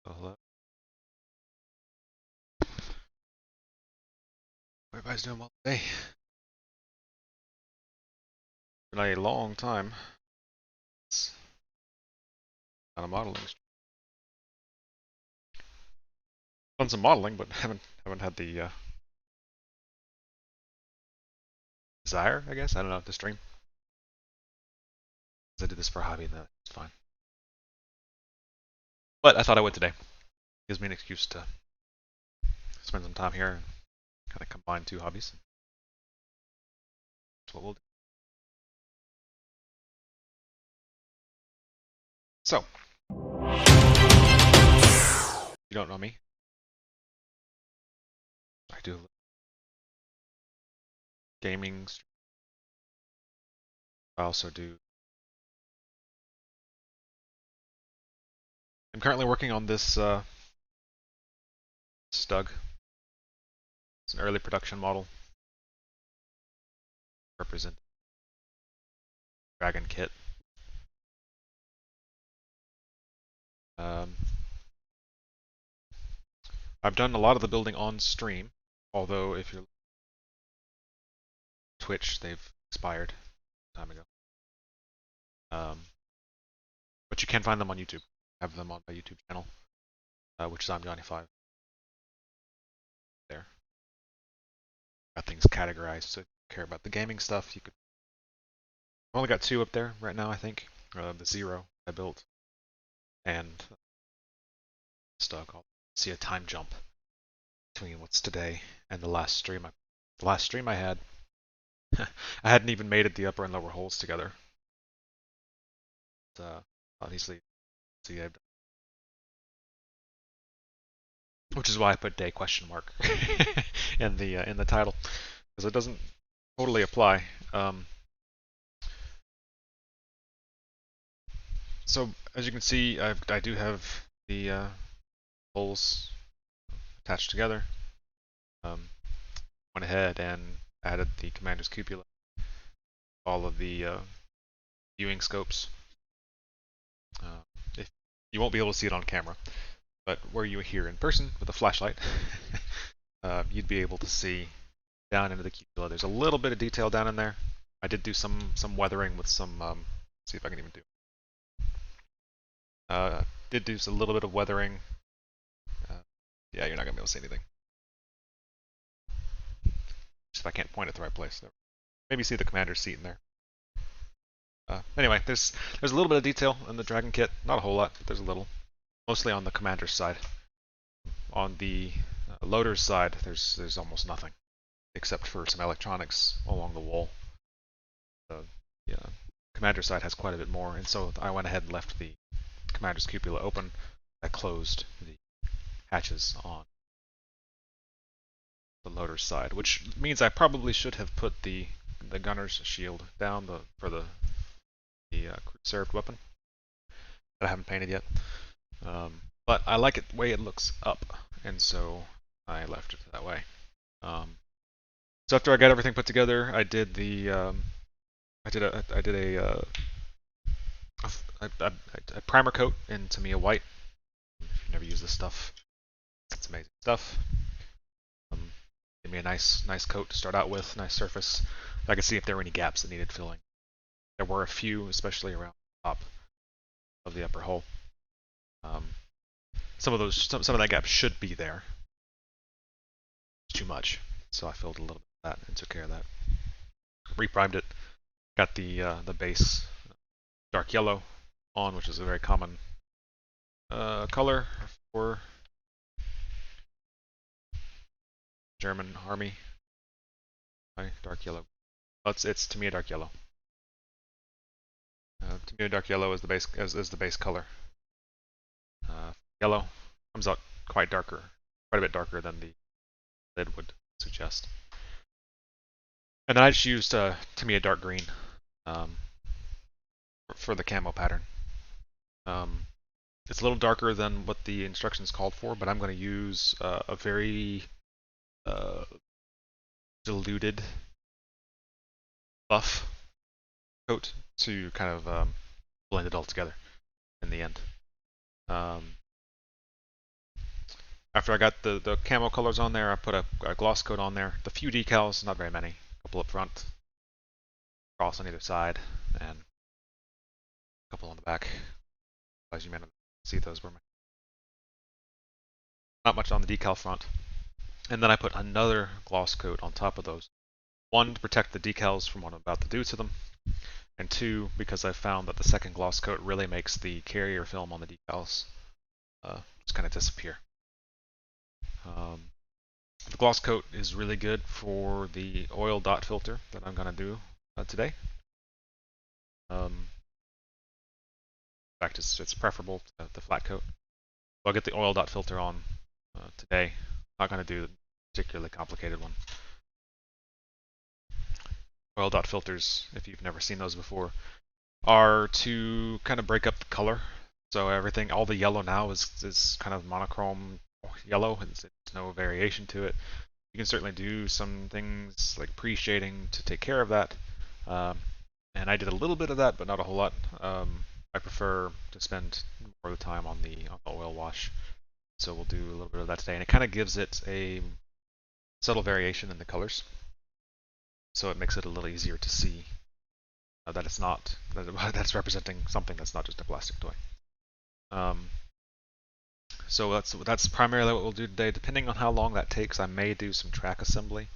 Hello. What everybody's doing well today? Been a long time. It's not a modeling. Done some modeling, but haven't had the desire, I guess. I don't know, to stream. 'Cause I did this for a hobby, and that's fine. But I thought I would today. Gives me an excuse to spend some time here and kind of combine two hobbies. That's what we'll do. So, you don't know me. I do gaming. I also do. I'm currently working on this StuG. It's an early production model. Represent Dragon Kit. I've done a lot of the building on stream, although if you're Twitch, they've expired a time ago. But you can find them on YouTube. I have them on my YouTube channel, which is I'm Johnny5. There. Got things categorized, so if you care about the gaming stuff, you could. I've only got two up there right now, I think. The Zero I built, and StuG. I'll see a time jump between what's today and the last stream. The last stream I had, I hadn't even made it the upper and lower holes together. Obviously, see, which is why I put day question mark in the title, because it doesn't totally apply. So as you can see, I do have the holes attached together. Went ahead and added the commander's cupola, all of the viewing scopes. If you won't be able to see it on camera, but were you here in person with a flashlight, you'd be able to see down into the cupola. There's a little bit of detail down in there. I did do some weathering with some. See if I can even do. Did do a little bit of weathering. Yeah, you're not gonna be able to see anything. Just if I can't point at the right place. Maybe see the commander's seat in there. Anyway, there's a little bit of detail in the Dragon Kit. Not a whole lot, but there's a little. Mostly on the commander's side. On the loader's side, there's almost nothing, except for some electronics along the wall. Yeah, commander's side has quite a bit more, and so I went ahead and left the commander's cupola open. I closed the hatches on the loader's side, which means I probably should have put the gunner's shield down for the served weapon that I haven't painted yet. But I like it the way it looks up, and so I left it that way. So after I got everything put together, I did the I did a primer coat in Tamiya white. If you've never used this stuff, it's amazing stuff. Give me a nice coat to start out with, nice surface. I could see if there were any gaps that needed filling. There were a few, especially around the top of the upper hull. Some of that gap should be there. It's too much, so I filled a little bit of that and took care of that. Reprimed it. Got the base dark yellow on, which is a very common color for German army. Dark yellow. Oh, it's Tamiya dark yellow. Tamiya dark yellow is the base color. Yellow comes out quite a bit darker than the lid would suggest. And then I just used Tamiya dark green for the camo pattern. It's a little darker than what the instructions called for, but I'm going to use a very diluted buff coat to kind of blend it all together in the end. After I got the camo colors on there, I put a gloss coat on there. The few decals, not very many, a couple up front, cross on either side, and a couple on the back. As you may not see, those were not much on the decal front. And then I put another gloss coat on top of those. One, to protect the decals from what I'm about to do to them, and two, because I found that the second gloss coat really makes the carrier film on the decals just kind of disappear. The gloss coat is really good for the oil dot filter that I'm going to do today. In fact, it's preferable to the flat coat. So I'll get the oil dot filter on today. Not going to do a particularly complicated one. Oil dot filters, if you've never seen those before, are to kind of break up the color. So everything, all the yellow now is kind of monochrome yellow. There's no variation to it. You can certainly do some things like pre-shading to take care of that. And I did a little bit of that, but not a whole lot. I prefer to spend more of the time on the oil wash. So we'll do a little bit of that today. And it kind of gives it a subtle variation in the colors. So it makes it a little easier to see that it's not, that's representing something that's not just a plastic toy. So that's primarily what we'll do today. Depending on how long that takes, I may do some track assembly.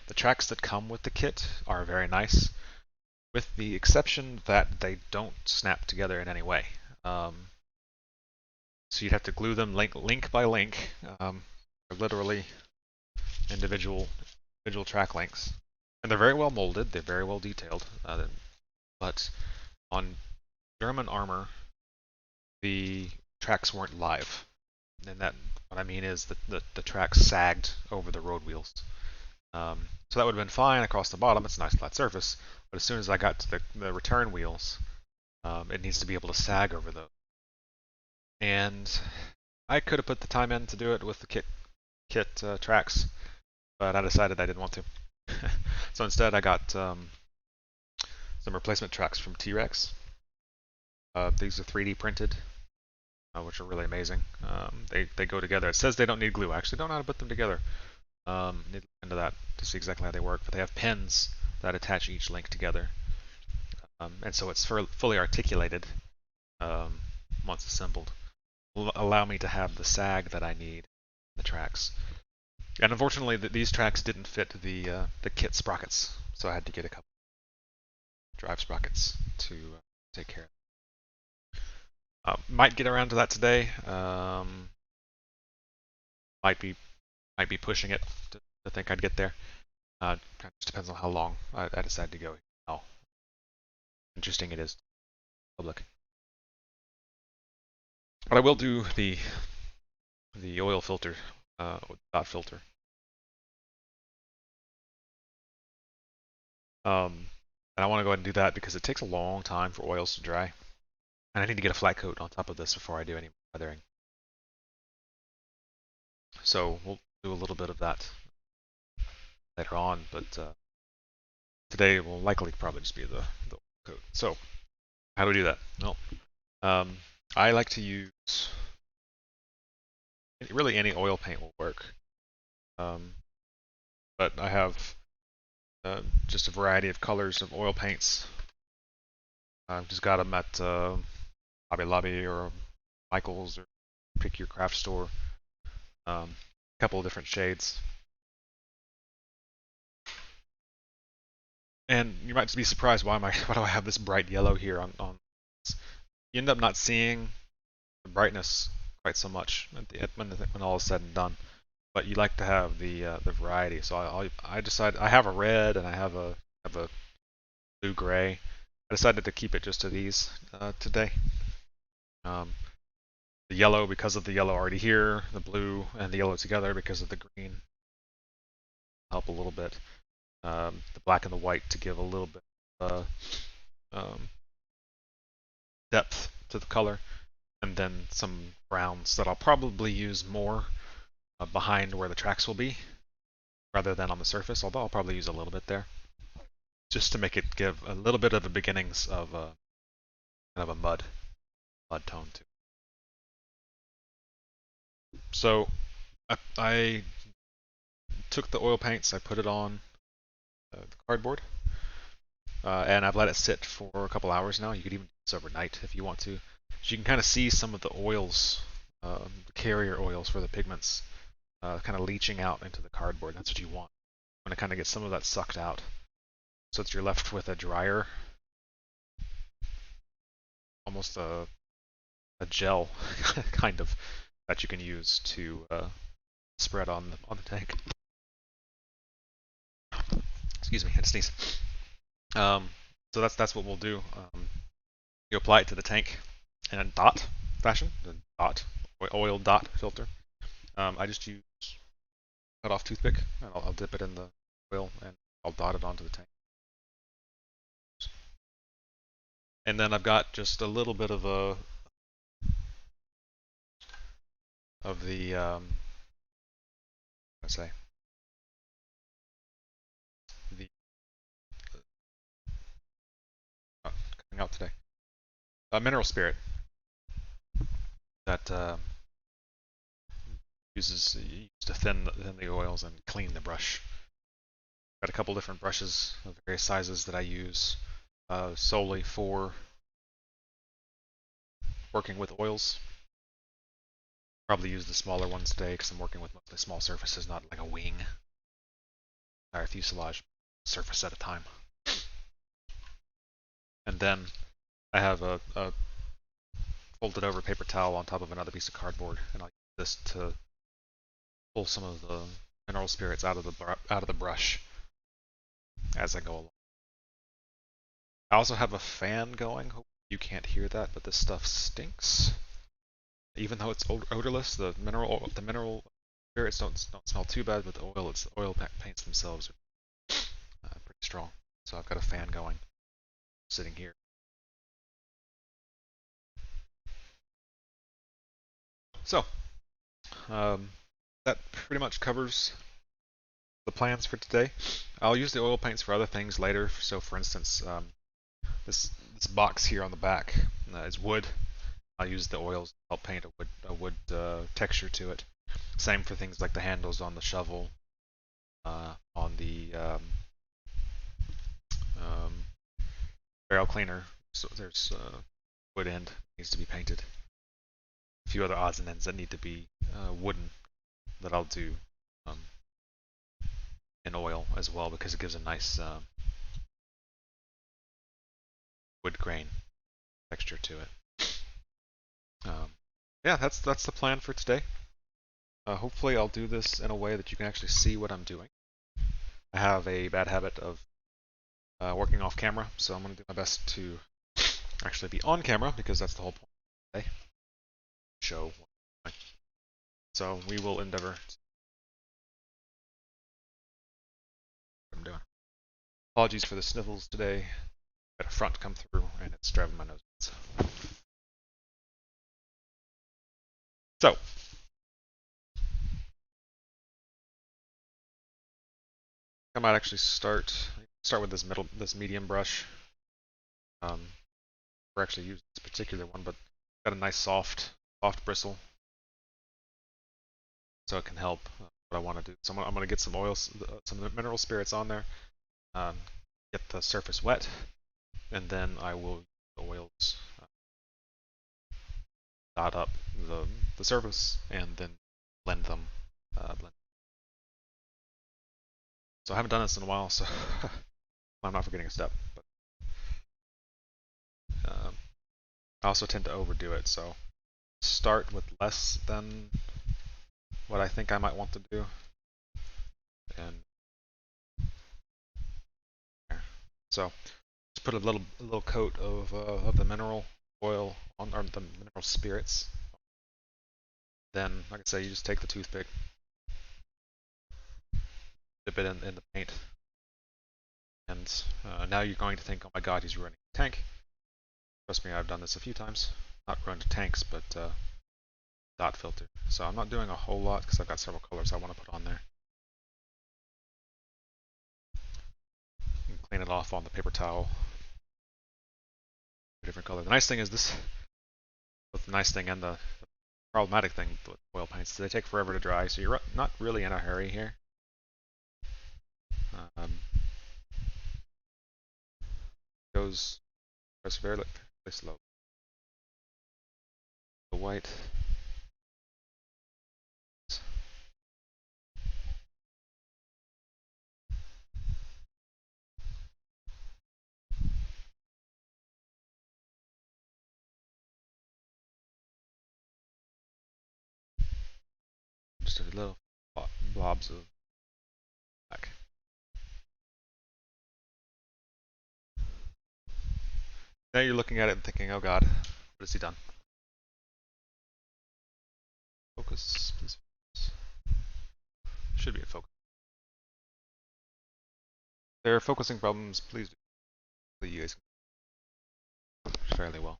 The tracks that come with the kit are very nice, with the exception that they don't snap together in any way. So you'd have to glue them link by link, literally individual track links. And they're very well molded, they're very well detailed, but on German armor, the tracks weren't live. And that, what I mean is that the tracks sagged over the road wheels. So that would have been fine across the bottom, it's a nice flat surface, but as soon as I got to the return wheels, it needs to be able to sag over those. And I could have put the time in to do it with the kit tracks, but I decided I didn't want to. So instead I got some replacement tracks from T-Rex. These are 3D printed, which are really amazing. They go together. It says they don't need glue. I actually don't know how to put them together. Need to look into that to see exactly how they work, but they have pins that attach each link together. And so it's fully articulated once assembled. Will allow me to have the sag that I need in the tracks. And unfortunately, these tracks didn't fit the kit sprockets, so I had to get a couple drive sprockets to take care of. Might get around to that today. Might be pushing it to think I'd get there. Kind of just depends on how long I decide to go. How interesting it is to the public. But I will do the oil filter, dot filter. And I want to go ahead and do that because it takes a long time for oils to dry. And I need to get a flat coat on top of this before I do any weathering. So we'll do a little bit of that later on, but today will likely probably just be the coat. So how do we do that? Well, I like to use, really any oil paint will work. But I have just a variety of colors of oil paints. I've just got them at Hobby Lobby or Michael's, or pick your craft store. A couple of different shades. And you might be surprised why do I have this bright yellow here on you end up not seeing the brightness quite so much when all is said and done, but you like to have the variety. So I decided, I have a red and I have a blue gray. I decided to keep it just to these today. The yellow because of the yellow already here, the blue and the yellow together because of the green help a little bit. The black and the white to give a little bit of depth to the color, and then some browns that I'll probably use more behind where the tracks will be rather than on the surface, although I'll probably use a little bit there just to make it give a little bit of the beginnings of kind of a mud tone to it. So I took the oil paints, I put it on the cardboard, and I've let it sit for a couple hours now. You could even do this overnight if you want to. So you can kind of see some of the oils, the carrier oils for the pigments, kind of leaching out into the cardboard. That's what you want. You want to kind of get some of that sucked out, so that you're left with a drier, almost a gel kind of that you can use to spread on the tank. Excuse me, I had to sneeze. So that's what we'll do. You apply it to the tank in a dot fashion, the dot oil dot filter. I just use cut off toothpick, and I'll dip it in the oil and I'll dot it onto the tank. And then I've got just a little bit of the I say the coming out today. Mineral spirit that uses to thin the oils and clean the brush. Got a couple different brushes of various sizes that I use solely for working with oils. Probably use the smaller ones today because I'm working with mostly small surfaces, not like a wing or fuselage, surface at a time. And then I have a folded over paper towel on top of another piece of cardboard, and I'll use this to pull some of the mineral spirits out of the brush as I go along. I also have a fan going. Hope you can't hear that, but this stuff stinks. Even though it's odorless, the mineral spirits don't smell too bad, but the oil paints themselves are pretty strong. So I've got a fan going, sitting here. So that pretty much covers the plans for today. I'll use the oil paints for other things later. So for instance, this box here on the back is wood. I'll use the oils to help paint a wood texture to it. Same for things like the handles on the shovel, on the barrel cleaner. So there's wood end needs to be painted. A few other odds and ends that need to be wooden that I'll do in oil as well because it gives a nice wood grain texture to it. Yeah, that's the plan for today. Hopefully I'll do this in a way that you can actually see what I'm doing. I have a bad habit of working off camera, so I'm going to do my best to actually be on camera because that's the whole point of today. Show what I'm doing. So we will endeavor to what I'm doing. Apologies for the sniffles today. Got a front come through and it's driving my nose nuts. So I might actually start with this medium brush. We're actually using this particular one, but got a nice soft bristle, so it can help what I want to do. So I'm going to get some oils, some mineral spirits on there, get the surface wet, and then I will use the oils dot up the surface and then blend them. So I haven't done this in a while, so I'm not forgetting a step. But I also tend to overdo it, so start with less than what I think I might want to do, and so just put a little coat of the mineral oil on, or the mineral spirits. Then, like I say, you just take the toothpick, dip it in the paint, and now you're going to think, oh my god, he's ruining the tank. Trust me, I've done this a few times. Not ruined tanks, but dot filter. So I'm not doing a whole lot because I've got several colors I want to put on there. Clean it off on the paper towel. A different color. The nice thing is this, both the nice thing and the problematic thing with oil paints. They take forever to dry, so you're not really in a hurry here. Goes very slow. The white. Just a little blobs of black. Now you're looking at it and thinking, oh god, what has he done? Focus, please. Should be a focus. If there are focusing problems, please do. You guys fairly well.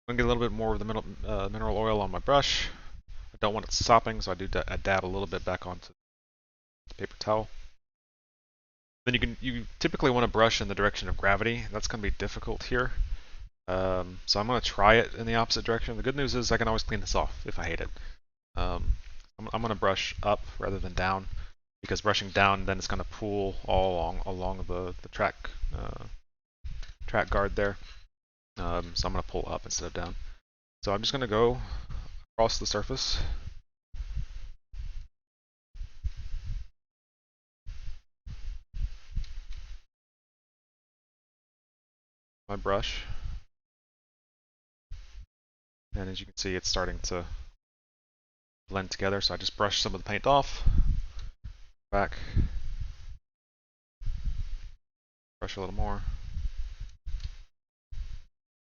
I'm gonna get a little bit more of the mineral oil on my brush. I don't want it sopping, so I do dab a little bit back onto the paper towel. Then you typically want to brush in the direction of gravity. That's going to be difficult here. So I'm going to try it in the opposite direction. The good news is I can always clean this off if I hate it. I'm going to brush up rather than down, because brushing down then it's going to pull all along the track guard there. So I'm going to pull up instead of down. So I'm just going to go across the surface. My brush. And as you can see, it's starting to blend together, so I just brush some of the paint off. Back. Brush a little more.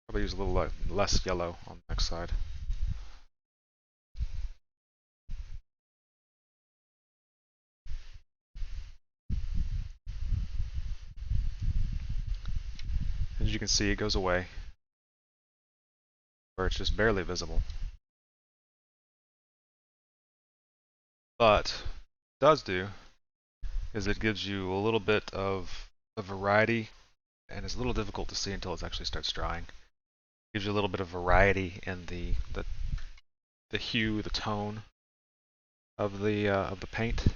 Probably use a little less yellow on the next side. As you can see, it goes away, where it's just barely visible. But what it does do is it gives you a little bit of a variety, and it's a little difficult to see until it actually starts drying. It gives you a little bit of variety in the hue, the tone of the paint.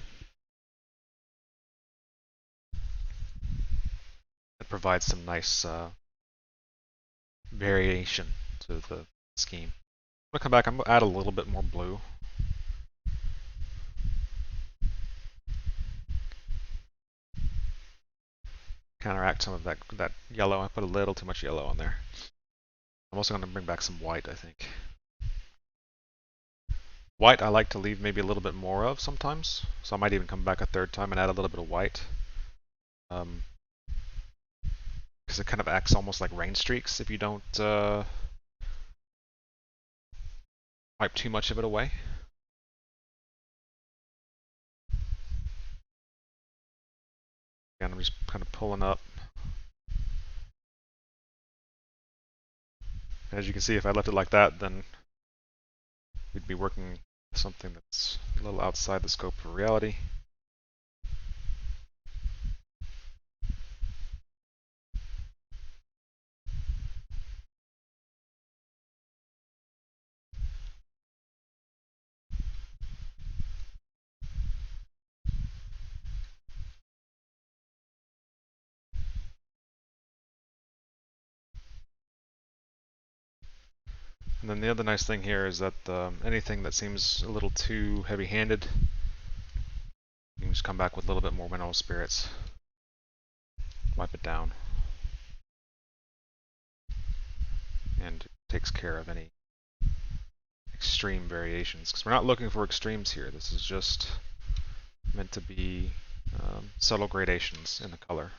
It provides some nice variation to the scheme. I'm gonna come back. I'm gonna add a little bit more blue. Counteract some of that yellow. I put a little too much yellow on there. I'm also going to bring back some white, I think. White I like to leave maybe a little bit more of sometimes, so I might even come back a third time and add a little bit of white. Because it kind of acts almost like rain streaks if you don't wipe too much of it away. Again, I'm just kind of pulling up. As you can see, if I left it like that, then we'd be working with something that's a little outside the scope of reality. And then the other nice thing here is that anything that seems a little too heavy-handed, you can just come back with a little bit more mineral spirits, wipe it down, and it takes care of any extreme variations. Because we're not looking for extremes here. This is just meant to be subtle gradations in the color.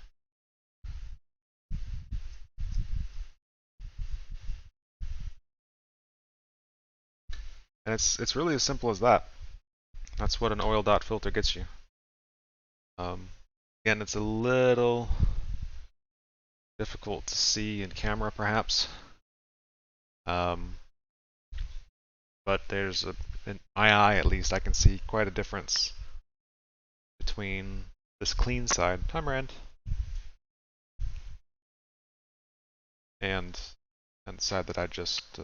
And it's really as simple as that. That's what an oil dot filter gets you. Again, it's a little difficult to see in camera, perhaps. But there's in my eye, at least, I can see quite a difference between this clean side, timer end, and the side that I just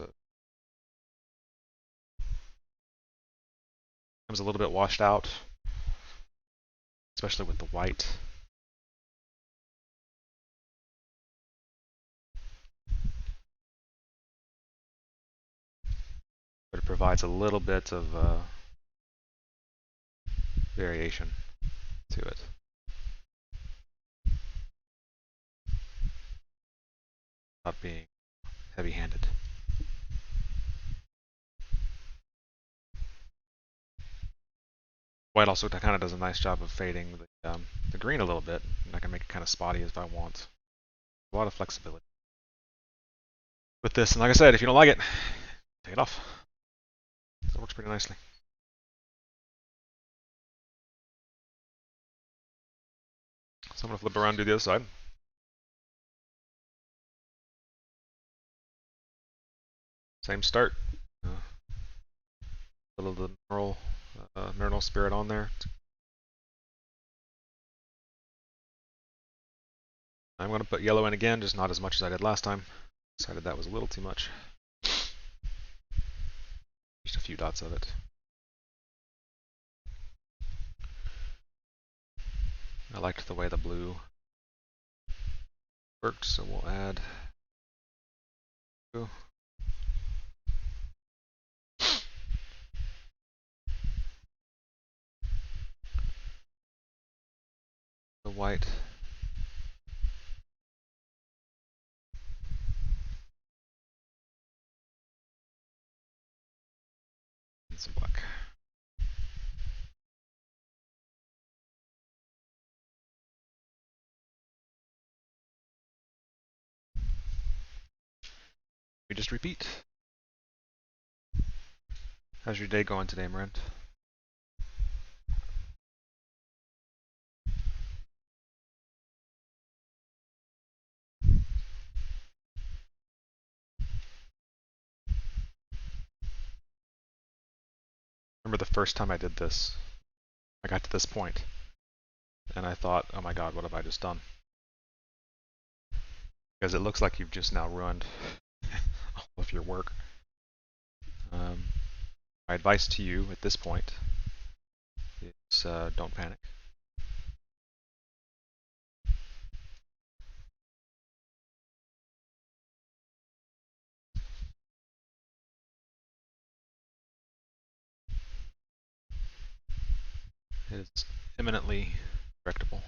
Comes a little bit washed out, especially with the white. But it provides a little bit of variation to it. Not being heavy-handed. White also kind of does a nice job of fading the green a little bit, and I can make it kind of spotty if I want. A lot of flexibility with this, and like I said, if you don't like it, take it off. That works pretty nicely. So I'm going to flip around and do the other side. Same start. A little of the mineral spirit on there. I'm going to put yellow in again, just not as much as I did last time. Decided that was a little too much. Just a few dots of it. I liked the way the blue worked, so we'll add blue. The white. And some black. We just repeat. How's your day going today, Marent? Remember the first time I did this, I got to this point, and I thought, oh my god, what have I just done? Because it looks like you've just now ruined all of your work. My advice to you at this point is don't panic. It is eminently correctable.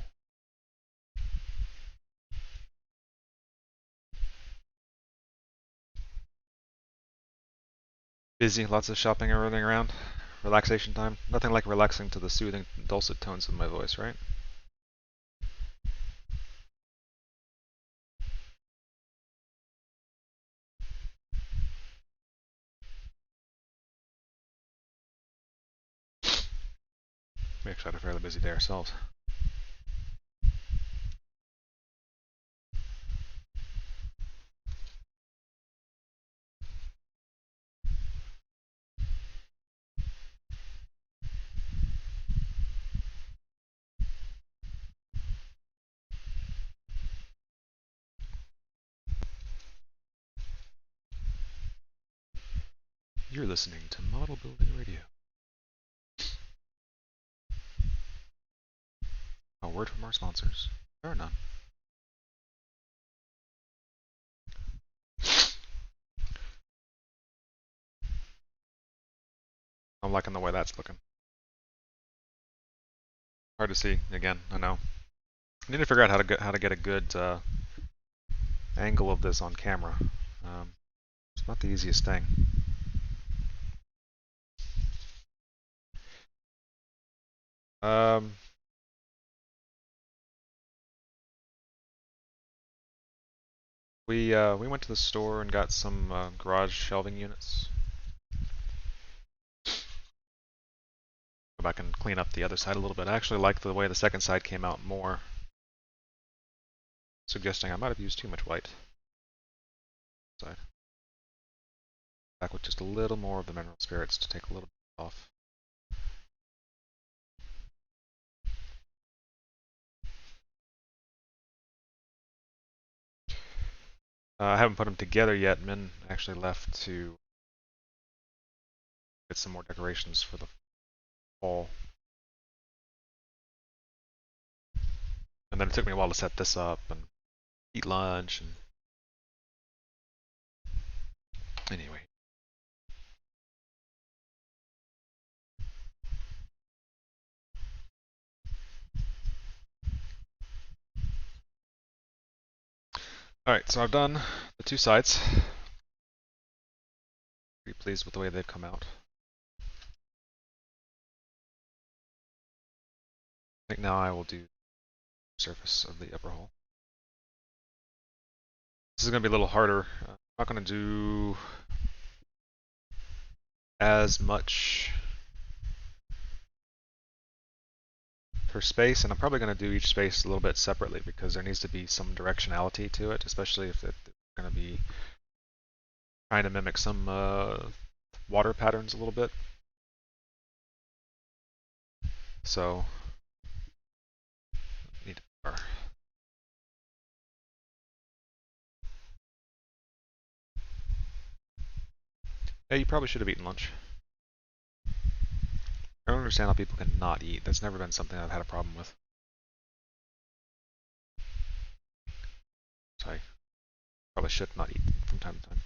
Busy, lots of shopping and running around. Relaxation time. Nothing like relaxing to the soothing, dulcet tones of my voice, right? We actually had a fairly busy day ourselves. You're listening to Model Building Radio. A word from our sponsors. There are none. I'm liking the way that's looking. Hard to see, again, I know. I need to figure out how to get a good angle of this on camera. It's not the easiest thing. We went to the store and got some garage shelving units. Go back and clean up the other side a little bit. I actually like the way the second side came out more, suggesting I might have used too much white. Side. Back with just a little more of the mineral spirits to take a little bit off. I haven't put them together yet. Min actually left to get some more decorations for the hole. And then it took me a while to set this up and eat lunch and anyway. Alright, so I've done the two sides. Pretty pleased with the way they've come out. I think now I will do the surface of the upper hole. This is going to be a little harder. I'm not going to do as much per space, and I'm probably going to do each space a little bit separately because there needs to be some directionality to it, especially if it's going to be trying to mimic some water patterns a little bit. So, need to yeah, you probably should have eaten lunch. I don't understand how people can not eat. That's never been something I've had a problem with. So I probably should not eat from time to time.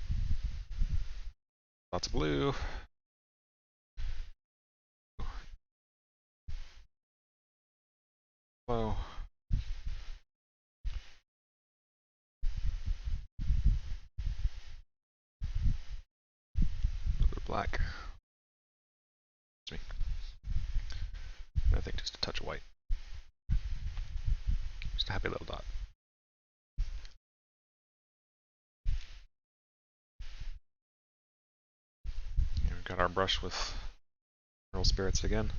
Lots of blue. Low. A little bit of black. Excuse me. I think just a touch of white. Just a happy little dot. And we've got our brush with mineral spirits again.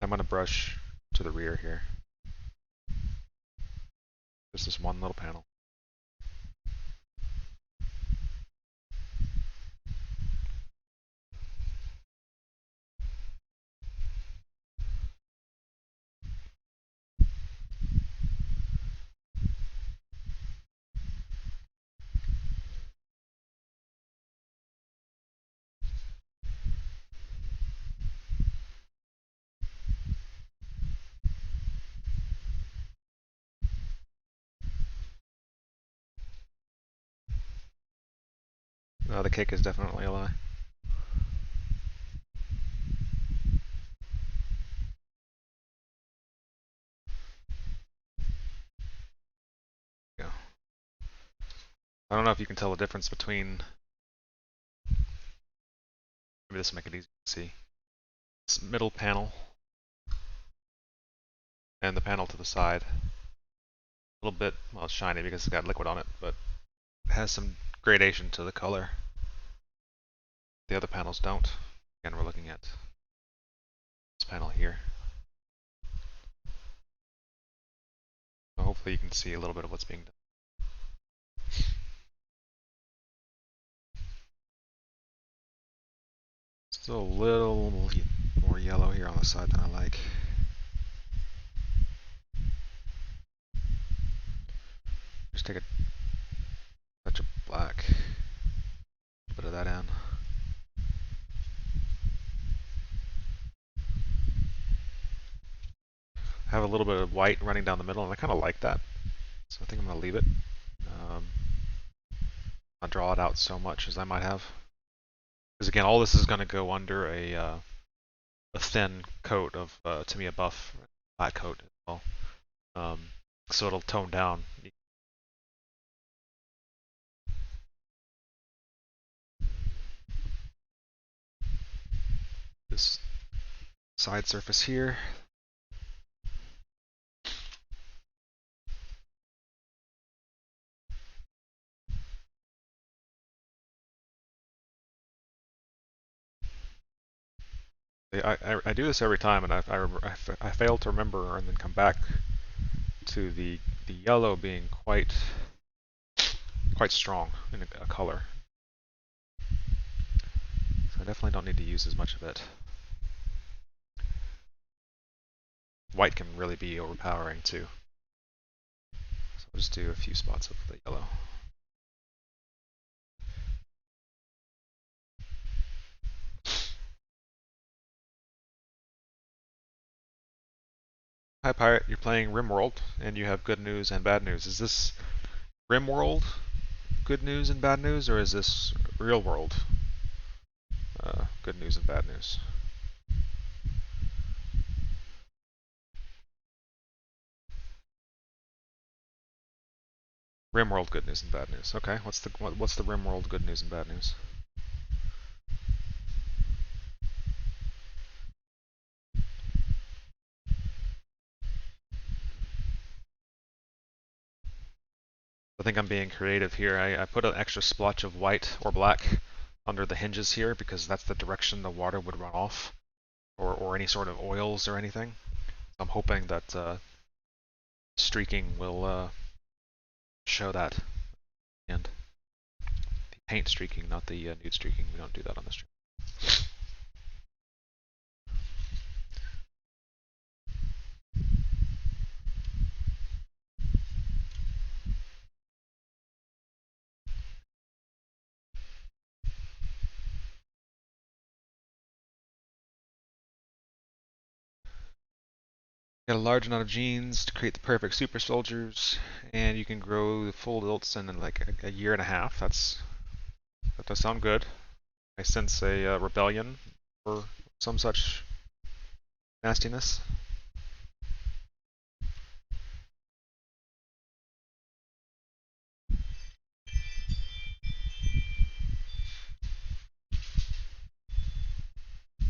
I'm going to brush to the rear here. Just this one little panel. The cake is definitely a lie. Go. I don't know if you can tell the difference between. Maybe this will make it easy to see. This middle panel and the panel to the side. A little bit, well, it's shiny because it's got liquid on it, but it has some gradation to the color. The other panels don't. Again, we're looking at this panel here. So hopefully you can see a little bit of what's being done. Still a little more yellow here on the side than I like. Just take a touch of black, a bit of that in. I have a little bit of white running down the middle, and I kind of like that. So I think I'm going to leave it. Not draw it out so much as I might have. Because again, all this is going to go under a thin coat of, to me, a buff flat coat as well. So it'll tone down. This side surface here. I do this every time, and I fail to remember and then come back to the yellow being quite strong in a color. So I definitely don't need to use as much of it. White can really be overpowering too. So I'll just do a few spots of the yellow. Hi Pirate, you're playing RimWorld, and you have good news and bad news. Is this RimWorld good news and bad news, or is this real world good news and bad news? RimWorld good news and bad news. Okay, what's the RimWorld good news and bad news? I think I'm being creative here. I put an extra splotch of white or black under the hinges here because that's the direction the water would run off, or any sort of oils or anything. I'm hoping that streaking will show that. And the paint streaking, not the nude streaking. We don't do that on the stream. Get a large amount of genes to create the perfect super soldiers, and you can grow the full adults in like a year and a half. That does sound good. I sense a rebellion or some such nastiness.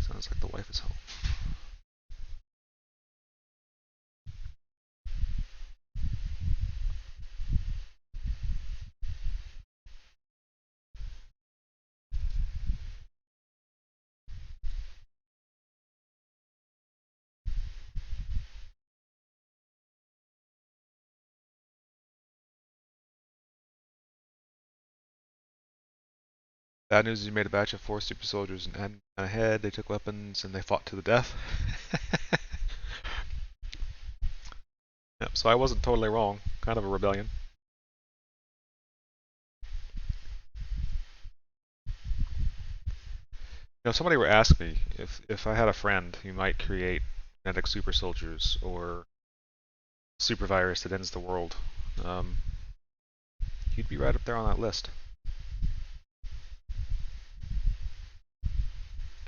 Sounds like the wife is home. Bad news is you made a batch of 4 super soldiers and ahead. They took weapons and they fought to the death. Yep, so I wasn't totally wrong. Kind of a rebellion. Somebody were asking me if I had a friend who might create genetic super soldiers or super virus that ends the world, um, he'd be right up there on that list.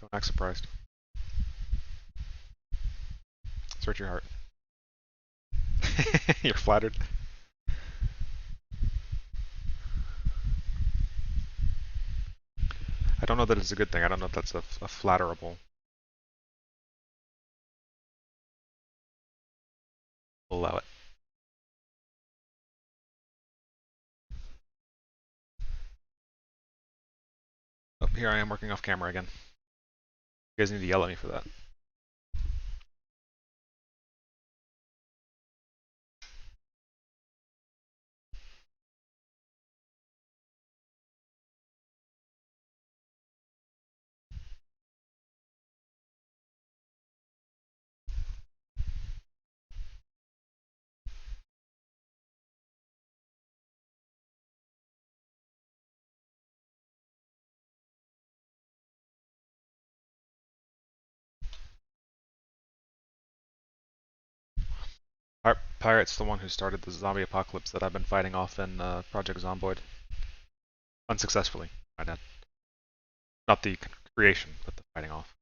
Don't act surprised. Search your heart. You're flattered. I don't know that it's a good thing. I don't know if that's a flatterable. We'll allow it. Oh, here I am working off camera again. You guys need to yell at me for that. Pirate's the one who started the zombie apocalypse that I've been fighting off in Project Zomboid. Unsuccessfully, I did. Not the creation, but the fighting off.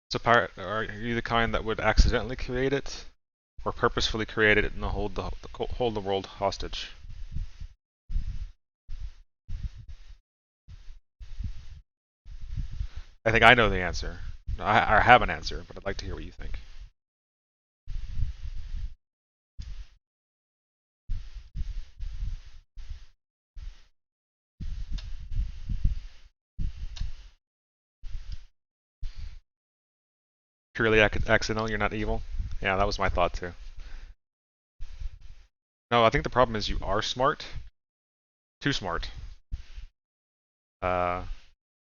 So are you the kind that would accidentally create it, or purposefully create it and hold the world hostage? I think I know the answer. I have an answer, but I'd like to hear what you think. Purely accidental, you're not evil? Yeah, that was my thought too. No, I think the problem is you are smart. Too smart. Uh,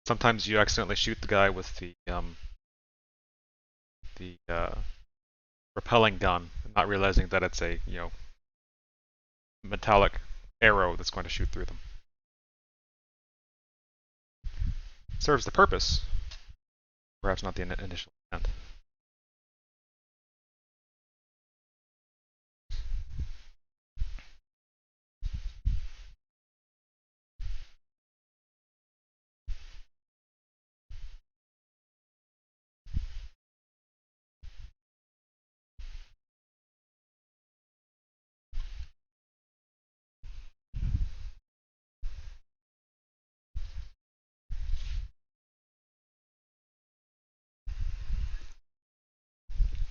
Sometimes you accidentally shoot the guy with the repelling gun, not realizing that it's a metallic arrow that's going to shoot through them. Serves the purpose, perhaps not the initial intent.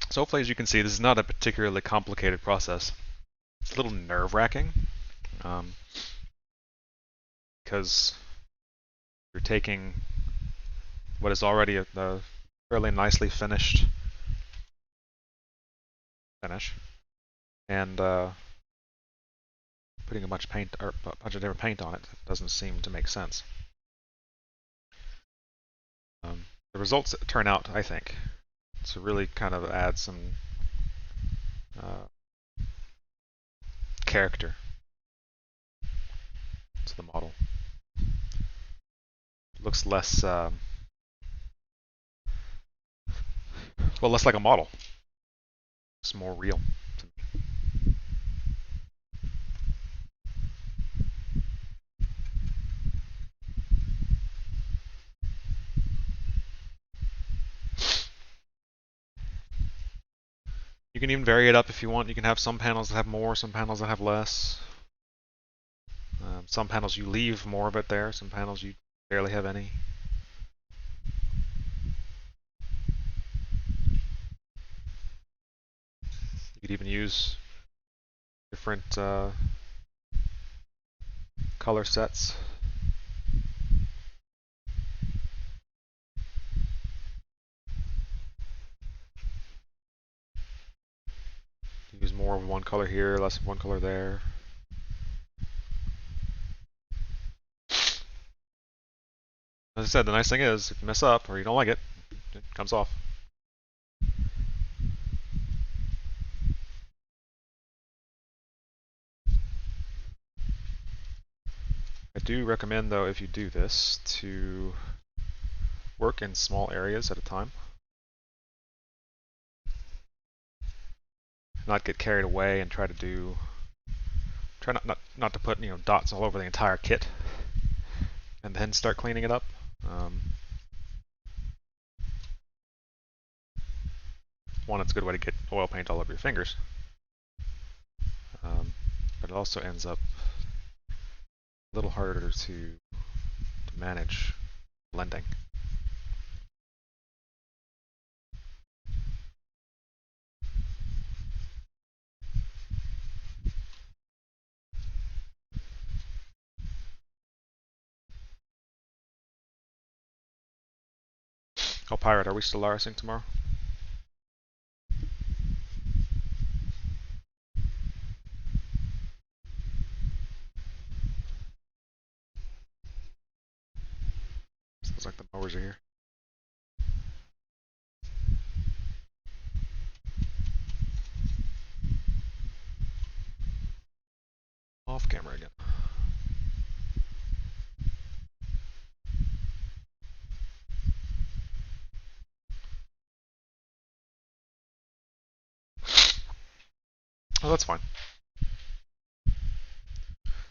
So hopefully, as you can see, this is not a particularly complicated process. It's a little nerve-wracking because you're taking what is already a fairly nicely finished finish and putting a bunch of paint or a bunch of different paint on it doesn't seem to make sense. The results turn out, I think, to really kind of add some character to the model. It looks less, less like a model. It's more real to me. You can even vary it up if you want. You can have some panels that have more, some panels that have less. Some panels you leave more of it there, some panels you barely have any. You could even use different color sets. Use more of one color here, less of one color there. As I said, the nice thing is, if you mess up or you don't like it, it comes off. I do recommend, though, if you do this, to work in small areas at a time. Not get carried away and try not to put dots all over the entire kit and then start cleaning it up. One, it's a good way to get oil paint all over your fingers, but it also ends up a little harder to manage blending. Oh, Pirate, are we still RSing tomorrow? Sounds like the mowers are here. Off camera again. Oh, that's fine.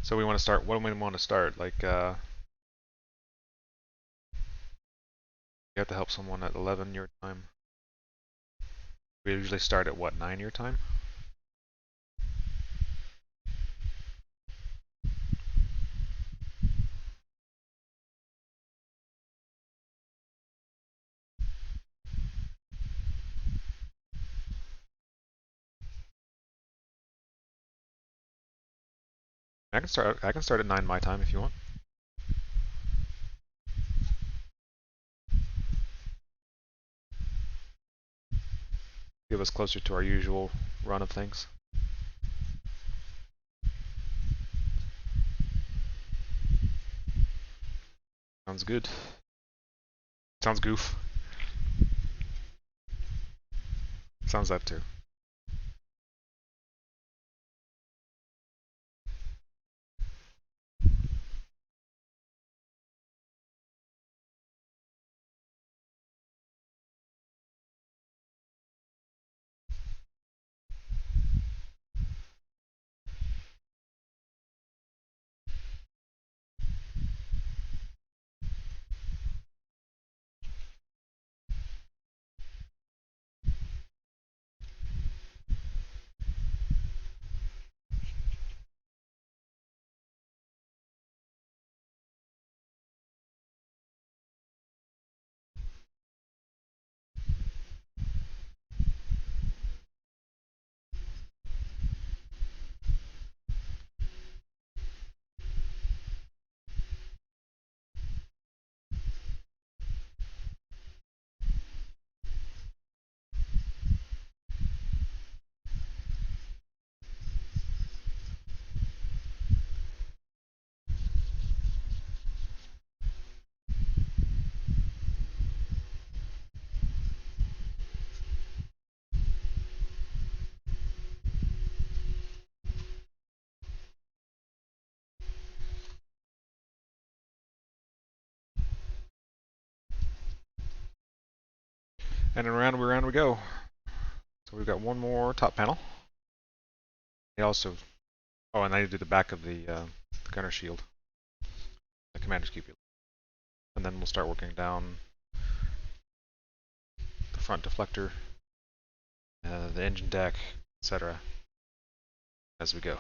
So we want to start, what do we want to start? Like, you have to help someone at 11 your time. We usually start at what, 9 your time? I can start at 9 my time if you want. Give us closer to our usual run of things. Sounds good. Sounds goof. Sounds that too. And around we go. So we've got one more top panel. They also, oh, and I need to do the back of the gunner shield, the commander's cupola, and then we'll start working down the front deflector, the engine deck, etc. as we go.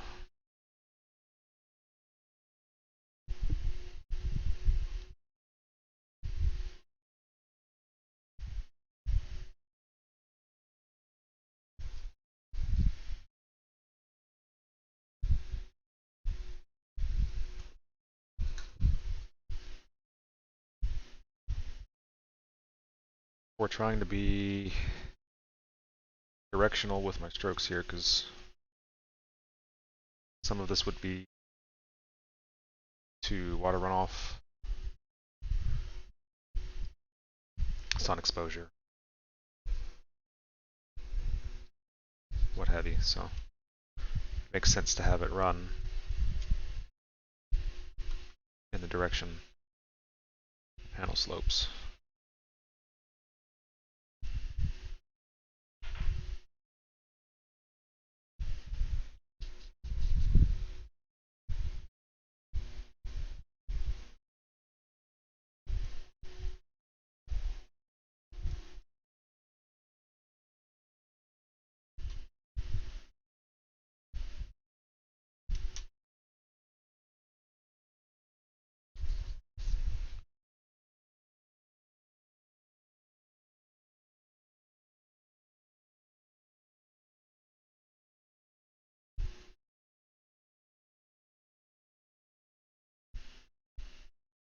We're trying to be directional with my strokes here because some of this would be to water runoff, sun exposure, what have you. So it makes sense to have it run in the direction panel slopes.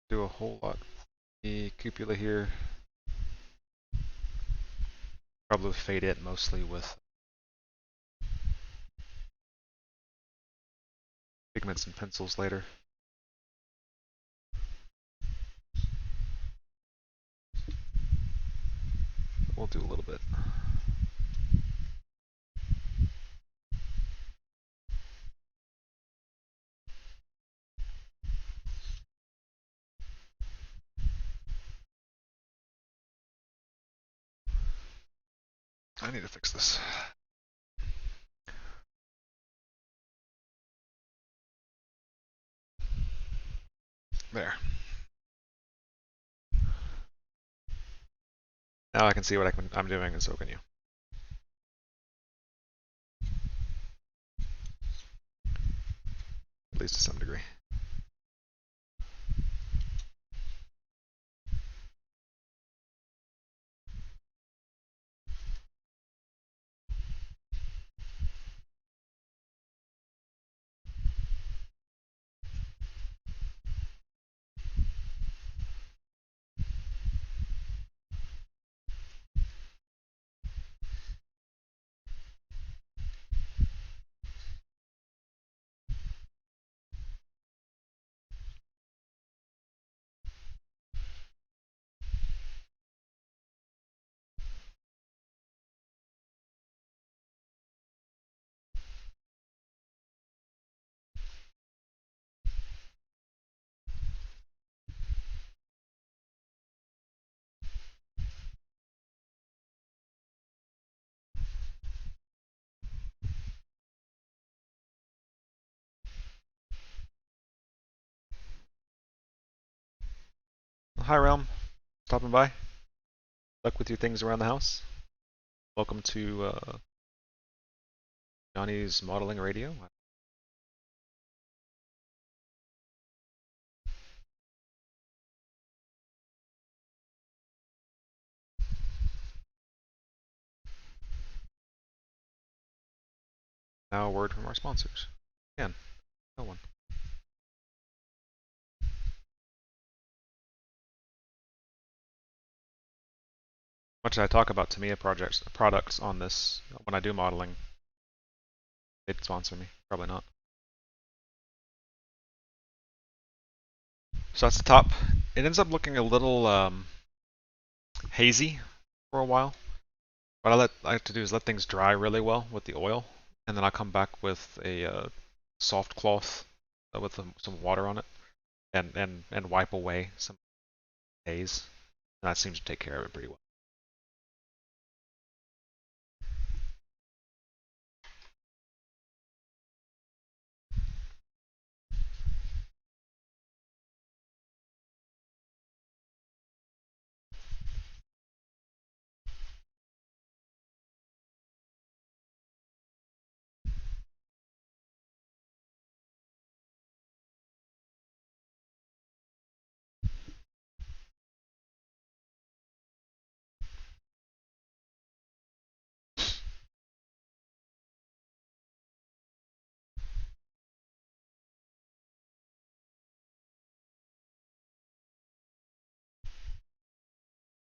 Do a whole lot the cupola here. Probably fade it mostly with pigments and pencils later. We'll do a little bit. I need to fix this. There. Now I can see what I'm doing, and so can you. at least to some degree. Hi, Realm. Stopping by. Luck with your things around the house. Welcome to Johnny's Modeling Radio. Now a word from our sponsors. Again, no one. Much as I talk about Tamiya products on this, when I do modeling, they'd sponsor me. Probably not. So that's the top. It ends up looking a little hazy for a while. What I like to do is let things dry really well with the oil, and then I'll come back with a soft cloth with some water on it, and wipe away some haze. And that seems to take care of it pretty well.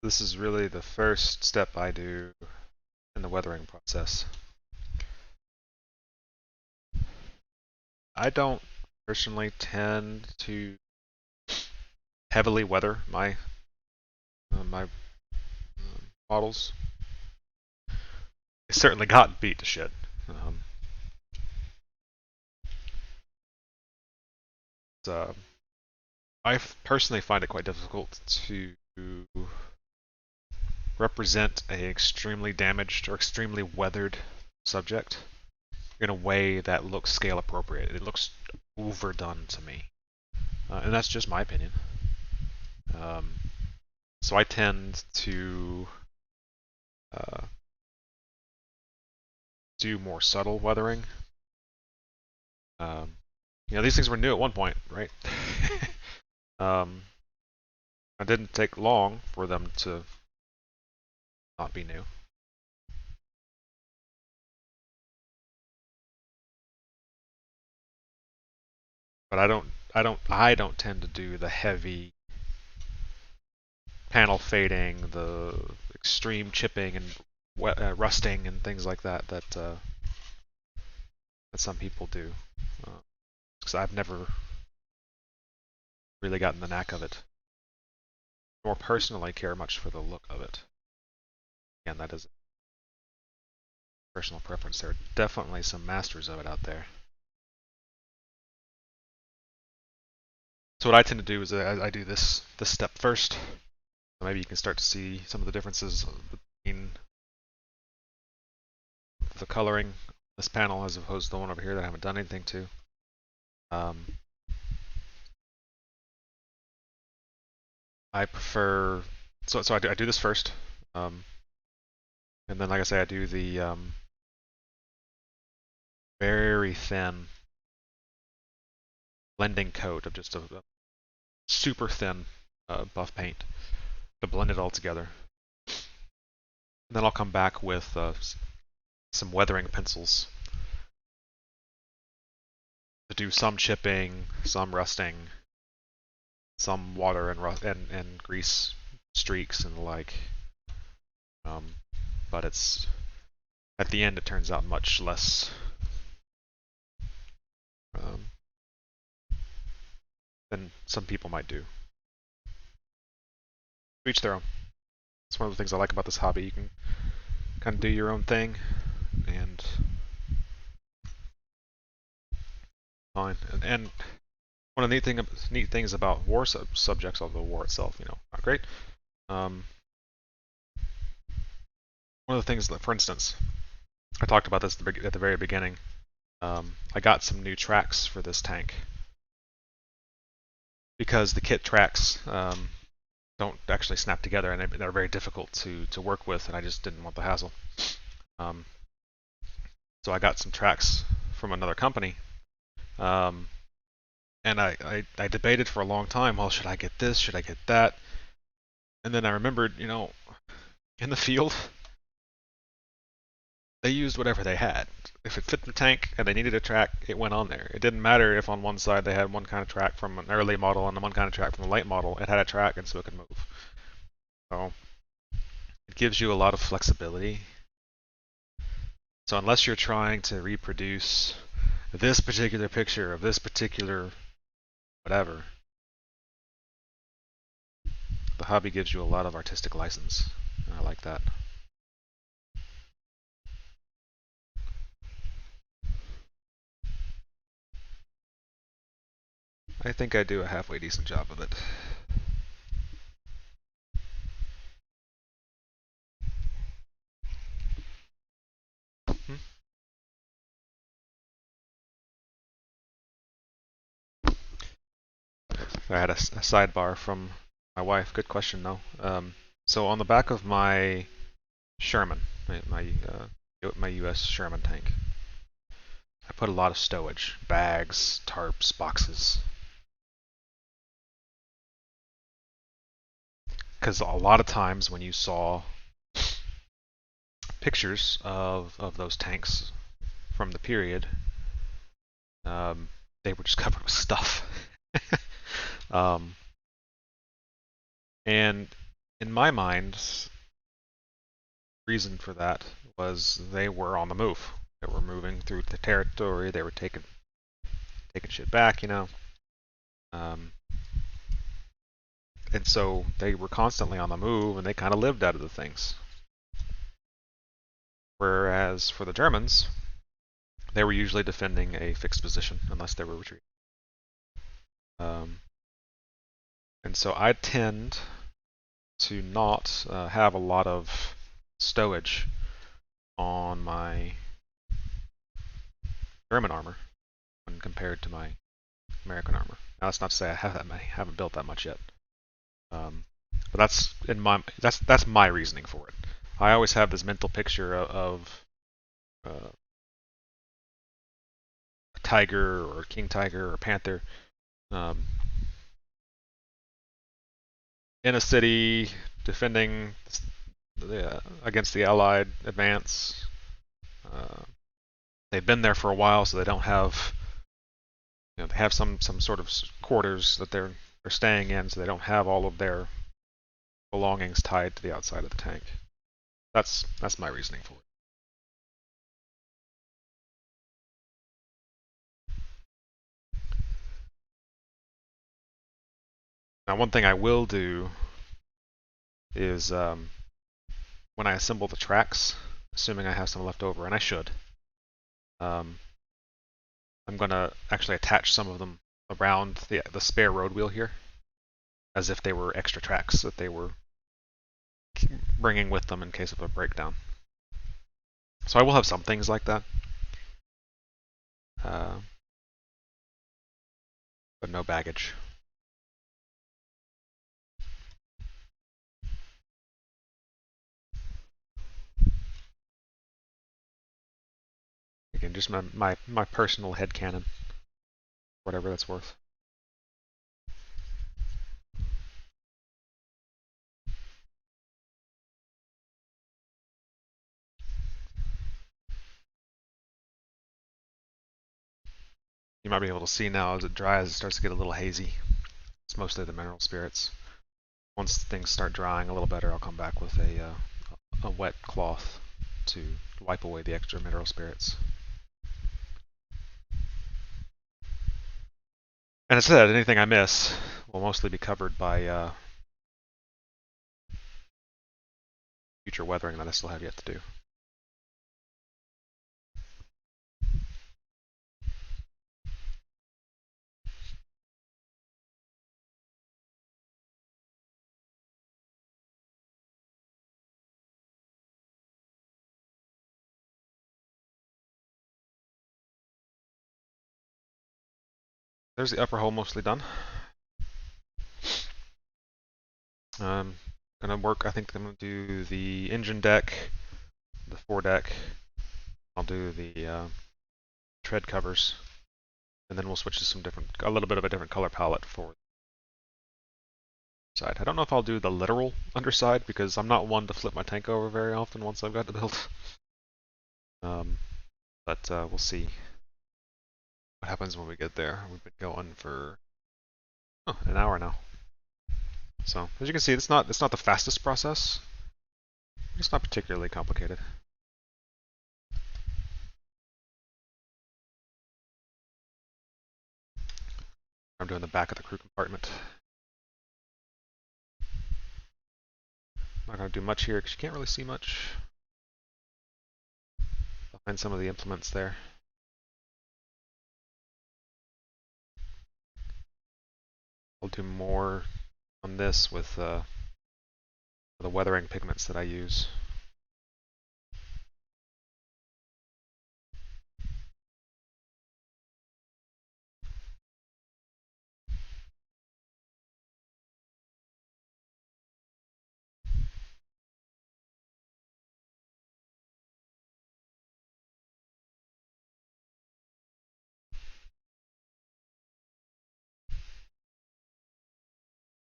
This is really the first step I do in the weathering process. I don't personally tend to heavily weather my models. It's certainly gotten beat to shit. I personally find it quite difficult to represent a extremely damaged or extremely weathered subject in a way that looks scale appropriate. It looks overdone to me, and that's just my opinion. So I tend to do more subtle weathering. These things were new at one point, right? It didn't take long for them to not be new. But I don't tend to do the heavy panel fading, the extreme chipping and rusting and things like that that some people do. Because I've never really gotten the knack of it. Nor personally care much for the look of it. Again, that is personal preference. There are definitely some masters of it out there. So what I tend to do is I do this step first. So maybe you can start to see some of the differences between the coloring of this panel as opposed to the one over here that I haven't done anything to. I prefer so I do this first, and then like I say I do the very thin blending coat of just a super thin buff paint to blend it all together. And then I'll come back with some weathering pencils to do some chipping, some rusting, some water and grease streaks and the like. But it's at the end it turns out much less than some people might do. Each their own. It's one of the things I like about this hobby. You can kind of do your own thing and fine. And one of the neat things about war subjects, although war itself, not great. One of the things that, for instance, I talked about this at the very beginning. I got some new tracks for this tank because the kit tracks don't actually snap together, and they're very difficult to work with, and I just didn't want the hassle. So I got some tracks from another company, and I debated for a long time. Well, should I get this? Should I get that? And then I remembered, in the field, they used whatever they had. If it fit the tank and they needed a track, it went on there. It didn't matter if on one side they had one kind of track from an early model and one kind of track from a late model. It had a track, and so it could move. So it gives you a lot of flexibility. So unless you're trying to reproduce this particular picture of this particular whatever, the hobby gives you a lot of artistic license, and I like that. I think I do a halfway decent job of it. I had a sidebar from my wife. Good question, though. So on the back of my Sherman, my U.S. Sherman tank, I put a lot of stowage, bags, tarps, boxes. Because a lot of times when you saw pictures of those tanks from the period, they were just covered with stuff. And in my mind, reason for that was they were on the move. They were moving through the territory. They were taking shit back, and so they were constantly on the move, and they kind of lived out of the things. Whereas for the Germans, they were usually defending a fixed position unless they were retreating. And so I tend to not have a lot of stowage on my German armor when compared to my American armor. Now that's not to say I haven't built that much yet, but that's my reasoning for it. I always have this mental picture of a tiger or a king tiger or a panther in a city defending against the Allied advance. They've been there for a while, so they don't have, they have some sort of quarters that they're staying in, so they don't have all of their belongings tied to the outside of the tank. That's my reasoning for it. Now, one thing I will do is when I assemble the tracks, assuming I have some left over, and I should, I'm going to actually attach some of them around the spare road wheel here, as if they were extra tracks that they were bringing with them in case of a breakdown. So I will have some things like that, but no baggage. Again, just my personal headcanon, whatever that's worth. You might be able to see now as it dries, it starts to get a little hazy. It's mostly the mineral spirits. Once things start drying a little better, I'll come back with a wet cloth to wipe away the extra mineral spirits. And as I said, anything I miss will mostly be covered by future weathering that I still have yet to do. There's the upper hull mostly done. Gonna work, I think I'm gonna do the engine deck, the foredeck. I'll do the tread covers, and then we'll switch to a little bit of a different color palette for the side. I don't know if I'll do the literal underside because I'm not one to flip my tank over very often once I've got it built. But we'll see what happens when we get there. We've been going for an hour now. So as you can see, it's not the fastest process. It's not particularly complicated. I'm doing the back of the crew compartment. Not going to do much here because you can't really see much behind some of the implements there. I'll do more on this with the weathering pigments that I use.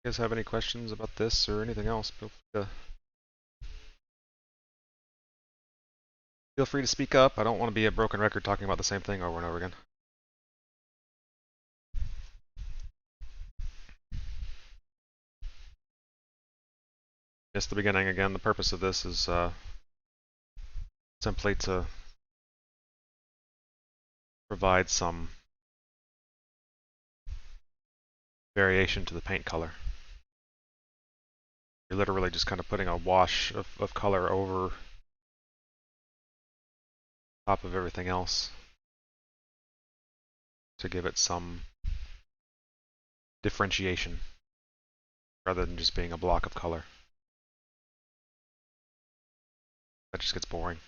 You guys have any questions about this or anything else? Feel free to speak up. I don't want to be a broken record talking about the same thing over and over again. Missed the beginning again. The purpose of this is simply to provide some variation to the paint color. You're literally just kind of putting a wash of color over top of everything else to give it some differentiation rather than just being a block of color. That just gets boring.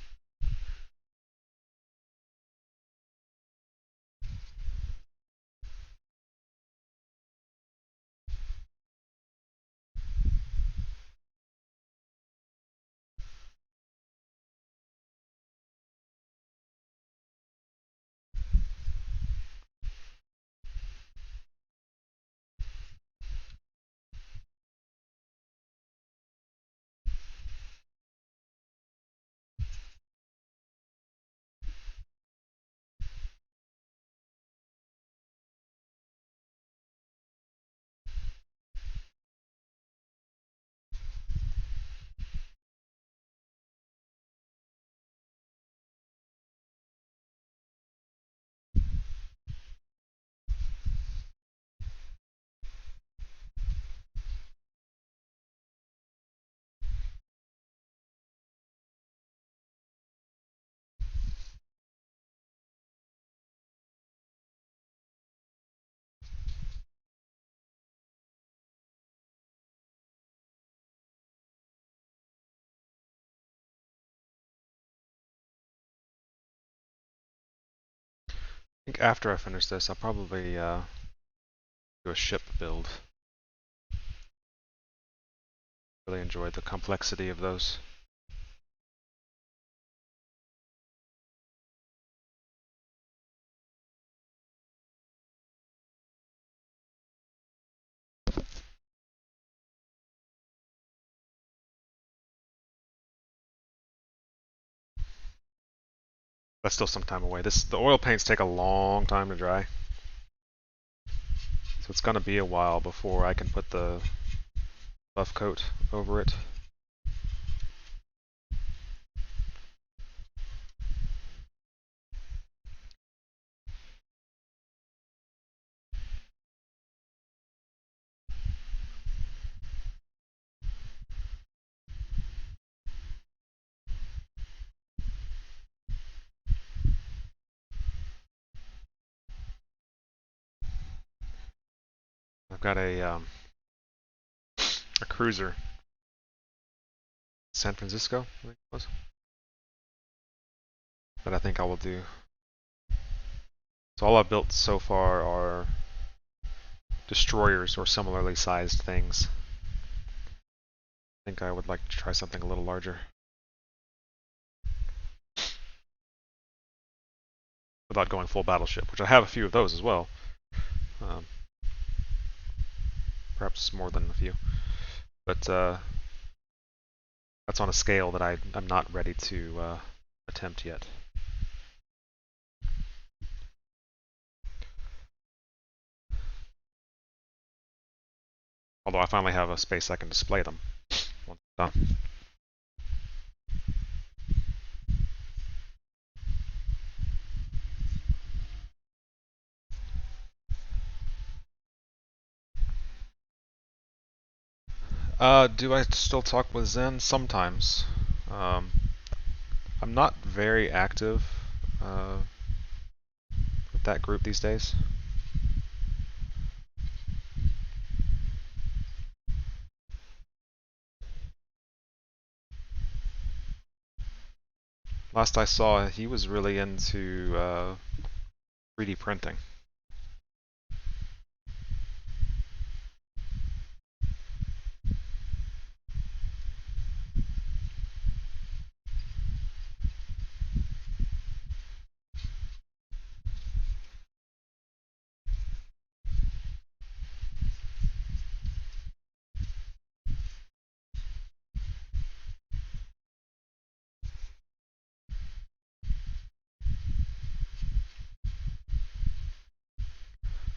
I think after I finish this, I'll probably do a ship build. Really enjoyed the complexity of those. That's still some time away. The oil paints take a long time to dry. So it's gonna be a while before I can put the buff coat over it. I've got a cruiser, San Francisco, I think it was, that I think I will do. So all I've built so far are destroyers or similarly sized things. I think I would like to try something a little larger. Without going full battleship, which I have a few of those as well. Perhaps more than a few. But that's on a scale that I'm not ready to attempt yet. Although I finally have a space I can display them once done. Do I still talk with Zen? Sometimes. I'm not very active with that group these days. Last I saw, he was really into 3D printing.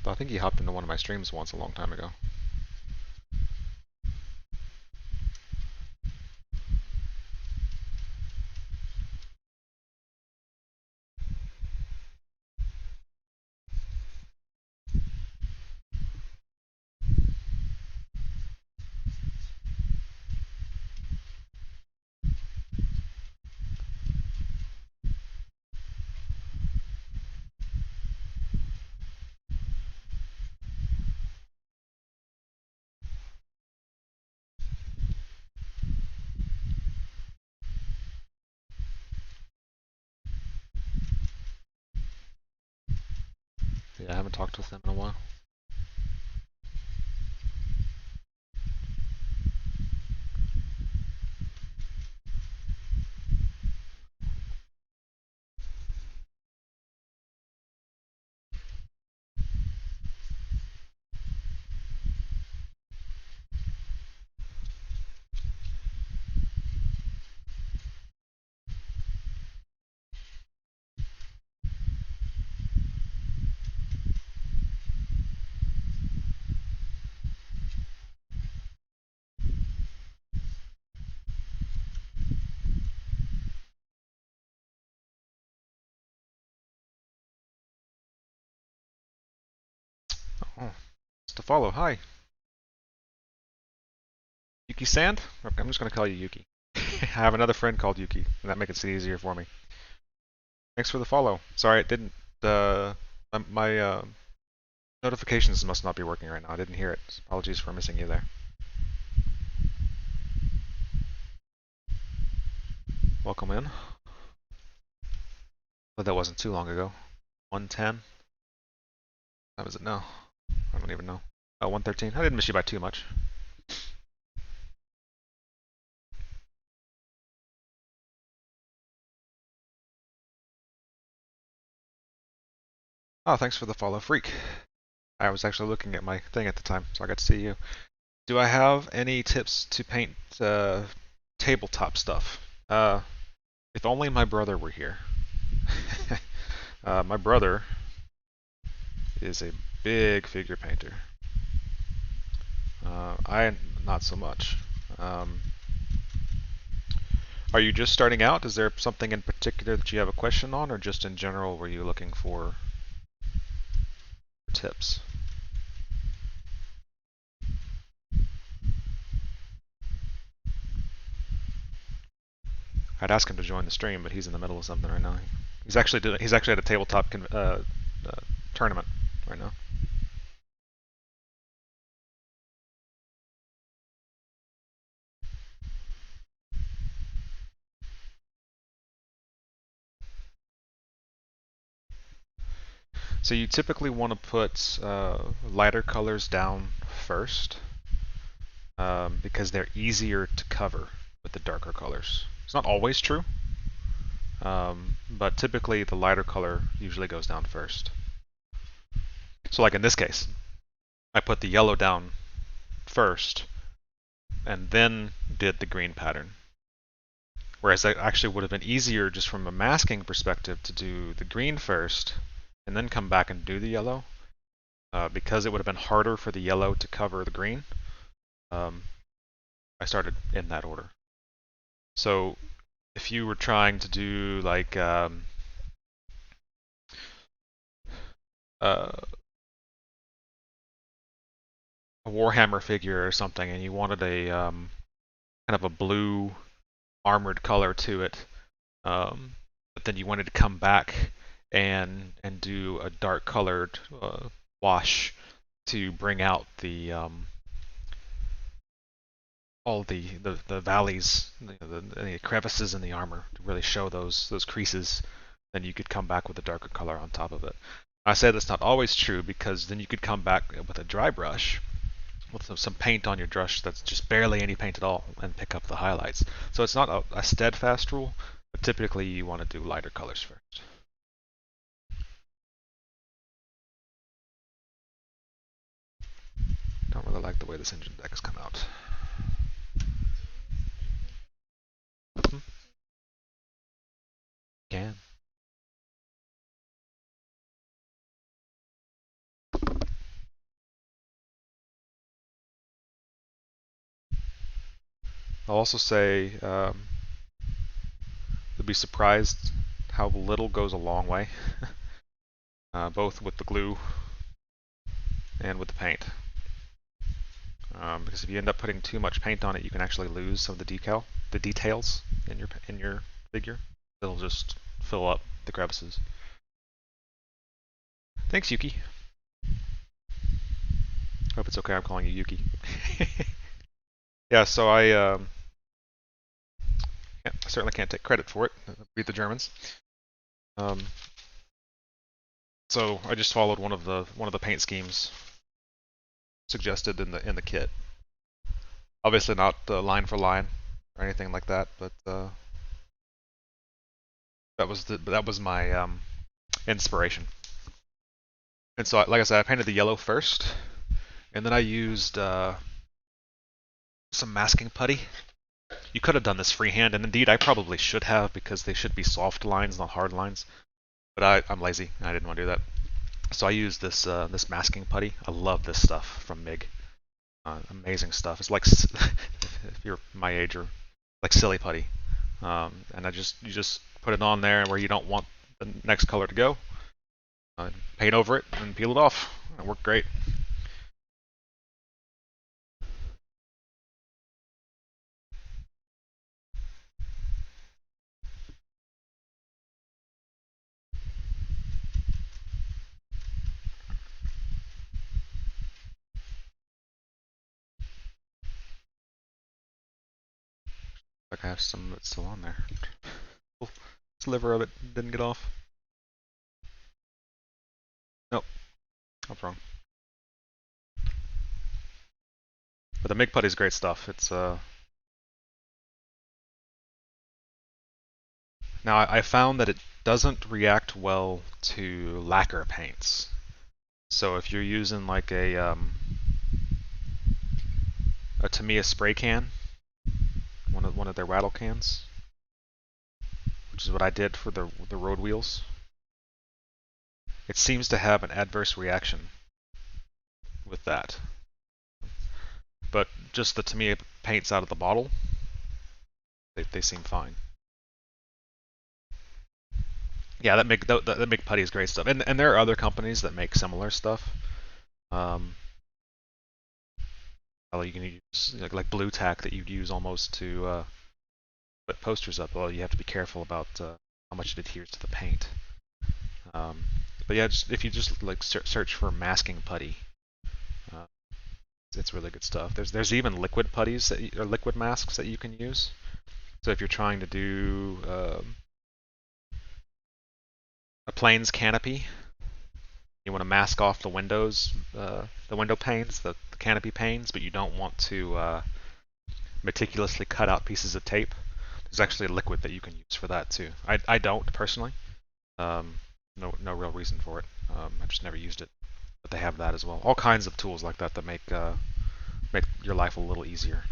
Though I think he hopped into one of my streams once a long time ago. Yeah, I haven't talked with him in a while. Oh, it's to follow. Hi. Yuki Sand? Okay, I'm just going to call you Yuki. I have another friend called Yuki, and that makes it easier for me. Thanks for the follow. Sorry, it didn't. My notifications must not be working right now. I didn't hear it. Apologies for missing you there. Welcome in. But that wasn't too long ago. 110. How is it now? I don't even know. Oh, 113. I didn't miss you by too much. Oh, thanks for the follow, Freak. I was actually looking at my thing at the time, so I got to see you. Do I have any tips to paint tabletop stuff? If only my brother were here. My brother is a big figure painter. I not so much. Um, are you just starting out? Is there something in particular that you have a question on, or just in general were you looking for tips? I'd ask him to join the stream, but he's in the middle of something right now. He's actually at a tabletop tournament right now. So you typically want to put lighter colors down first because they're easier to cover with the darker colors. It's not always true, but typically the lighter color usually goes down first. So like in this case, I put the yellow down first and then did the green pattern. Whereas that actually would have been easier just from a masking perspective to do the green first and then come back and do the yellow. Because it would have been harder for the yellow to cover the green, I started in that order. So if you were trying to do like a Warhammer figure or something, and you wanted a kind of a blue armored color to it, but then you wanted to come back and do a dark colored wash to bring out the all the valleys, the crevices in the armor to really show those creases, then you could come back with a darker color on top of it. I said that's not always true because then you could come back with a dry brush with some paint on your brush that's just barely any paint at all and pick up the highlights. So it's not a steadfast rule, but typically you want to do lighter colors first. Don't really like the way this engine decks come out. Can. I'll also say you'll be surprised how little goes a long way, both with the glue and with the paint. Because if you end up putting too much paint on it, you can actually lose some of the details in your figure. It'll just fill up the crevices. Thanks, Yuki. Hope it's okay I'm calling you Yuki. Yeah, so I certainly can't take credit for it. Beat the Germans. So I just followed one of the paint schemes suggested in the kit. Obviously not line for line or anything like that, but that was my inspiration. And so, like I said, I painted the yellow first, and then I used some masking putty. You could have done this freehand, and indeed I probably should have because they should be soft lines, not hard lines. But I'm lazy. I didn't want to do that. So I used this this masking putty. I love this stuff from MIG. Amazing stuff. It's like if you're my age, or like silly putty. And you just put it on there where you don't want the next color to go. Paint over it and peel it off. It worked great. Like I have some that's still on there. Sliver of it didn't get off. Nope, I was wrong. But the MIG putty is great stuff. It's now I found that it doesn't react well to lacquer paints. So if you're using like a Tamiya spray can, one of their rattle cans, which is what I did for the road wheels, it seems to have an adverse reaction with that. but just the Tamiya paints out of the bottle, they seem fine. Yeah, that make putty is great stuff, and there are other companies that make similar stuff. Um, you can use like blue tack that you'd use almost to put posters up. Well, you have to be careful about how much it adheres to the paint. Um, but yeah, if you just like search for masking putty, uh, it's really good stuff. There's even liquid putties or liquid masks that you can use. So if you're trying to do a plane's canopy, you want to mask off the window panes, the canopy panes, but you don't want to meticulously cut out pieces of tape. There's actually a liquid that you can use for that too. I don't personally. Um, no real reason for it. I've just never used it, but they have that as well. All kinds of tools like that that make your life a little easier.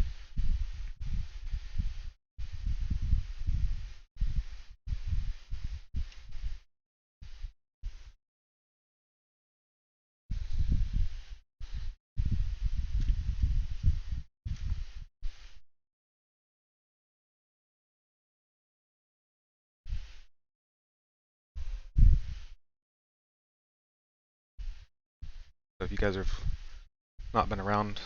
So if you guys have not been around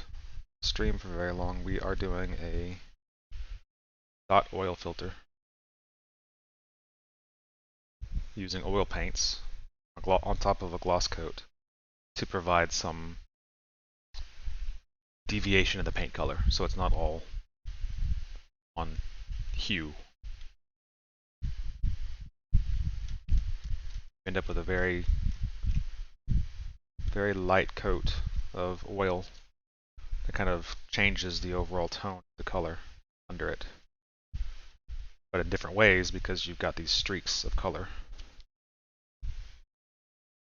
stream for very long, we are doing a dot oil filter using oil paints on top of a gloss coat to provide some deviation in the paint color, so it's not all on hue. You end up with a very light coat of oil that kind of changes the overall tone of the color under it, but in different ways because you've got these streaks of color.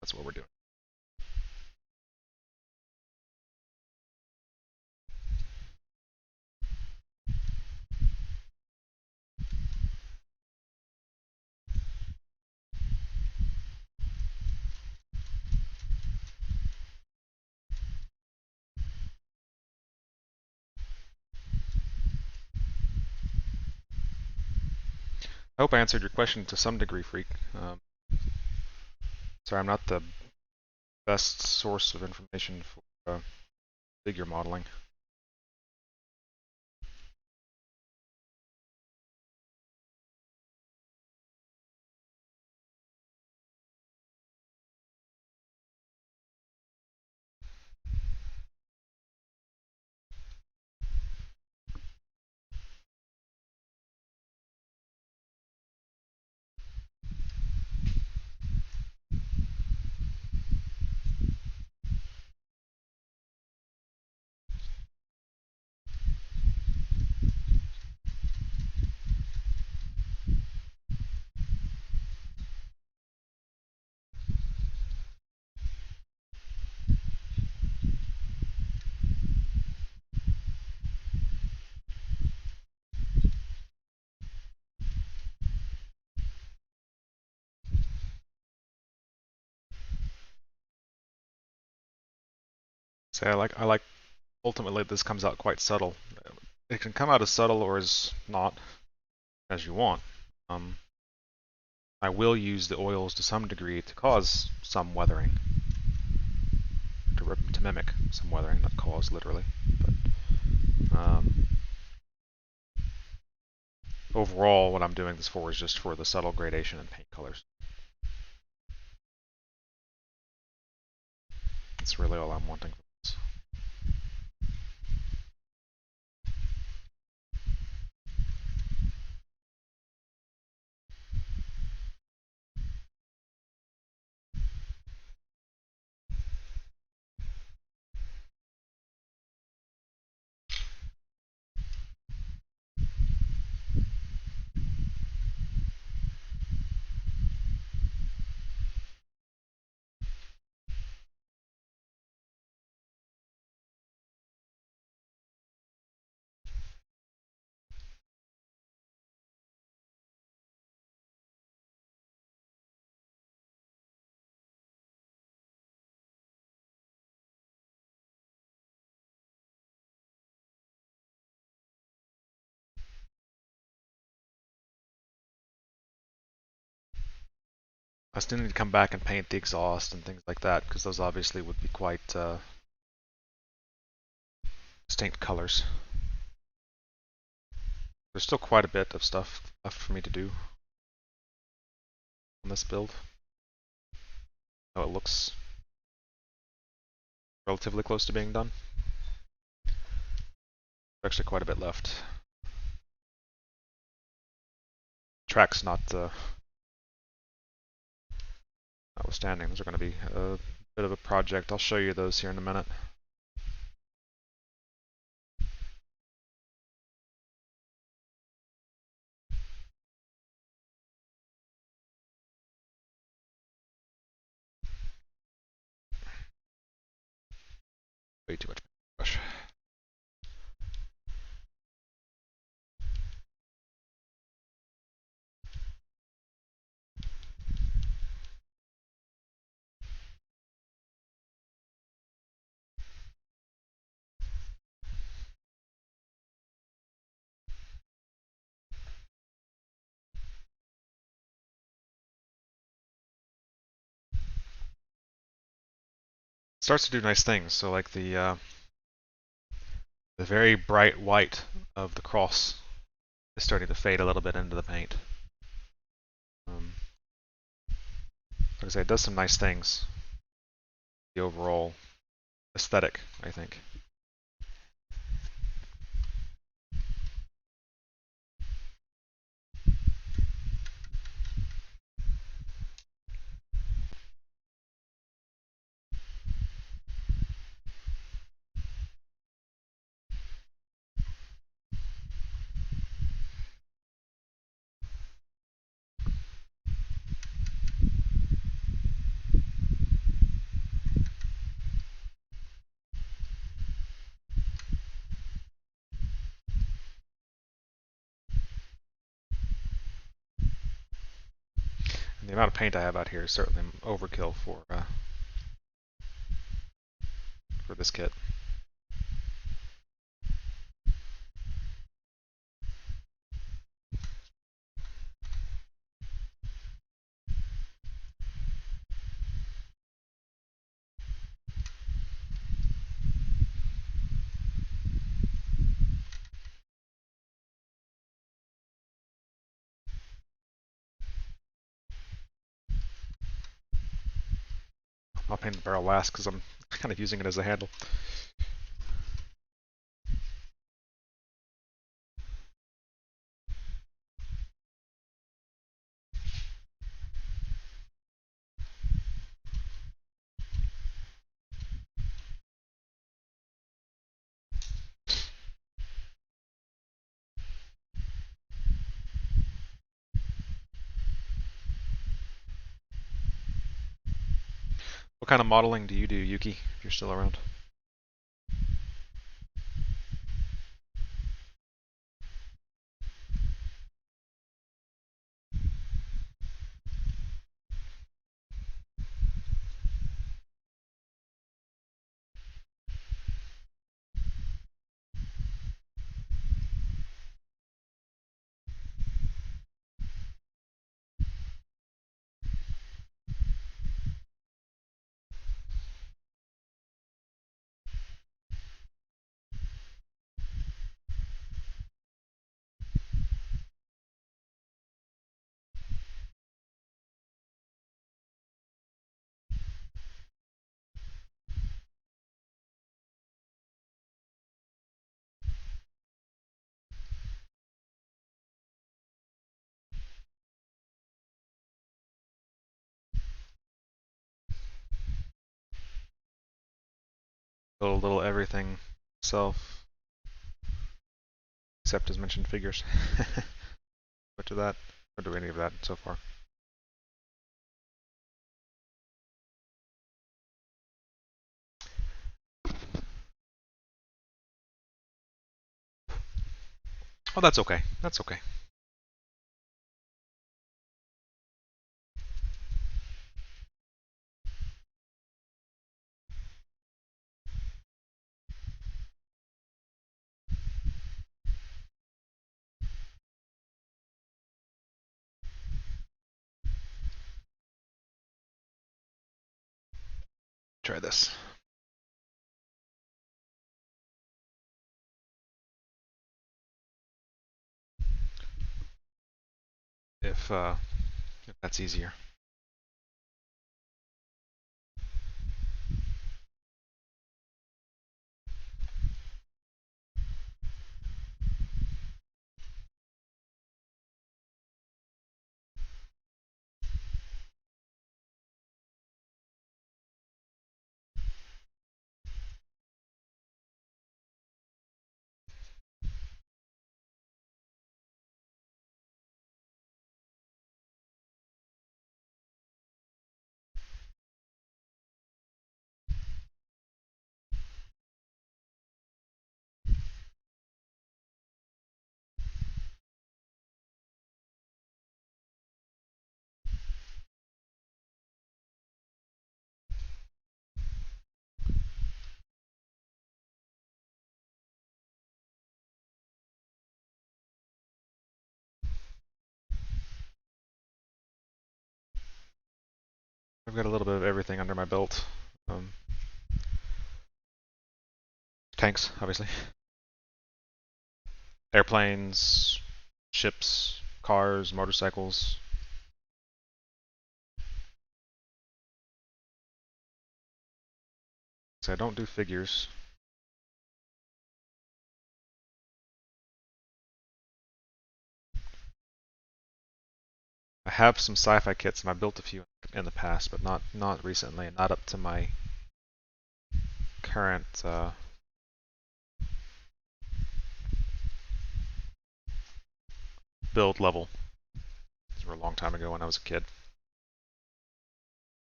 That's what we're doing. I hope I answered your question to some degree, Freak. Sorry, I'm not the best source of information for figure modeling. So I like ultimately this comes out quite subtle. It can come out as subtle or as not as you want. I will use the oils to some degree to cause some weathering, to mimic some weathering, not cause literally. But overall, what I'm doing this for is just for the subtle gradation in paint colors. That's really all I'm wanting. I still need to come back and paint the exhaust and things like that, because those obviously would be quite distinct colors. There's still quite a bit of stuff left for me to do on this build. Oh, it looks relatively close to being done. There's actually quite a bit left. Track's notwithstanding, those are going to be a bit of a project. I'll show you those here in a minute. Way too much brush. Starts to do nice things. So like the very bright white of the cross is starting to fade a little bit into the paint. Like I say, it does some nice things. The overall aesthetic, I think. And the amount of paint I have out here is certainly overkill for this kit. I'll paint the barrel last because I'm kind of using it as a handle. What kind of modeling do you do, Yuki, if you're still around? A little everything self, except as mentioned figures. Much of that, or do any of that so far? Oh, that's okay. That's okay. Try this. If that's easier. I've got a little bit of everything under my belt. Tanks, obviously. Airplanes, ships, cars, motorcycles. So I don't do figures. I have some sci-fi kits and I built a few in the past, but not recently, and not up to my current build level. These were a long time ago when I was a kid.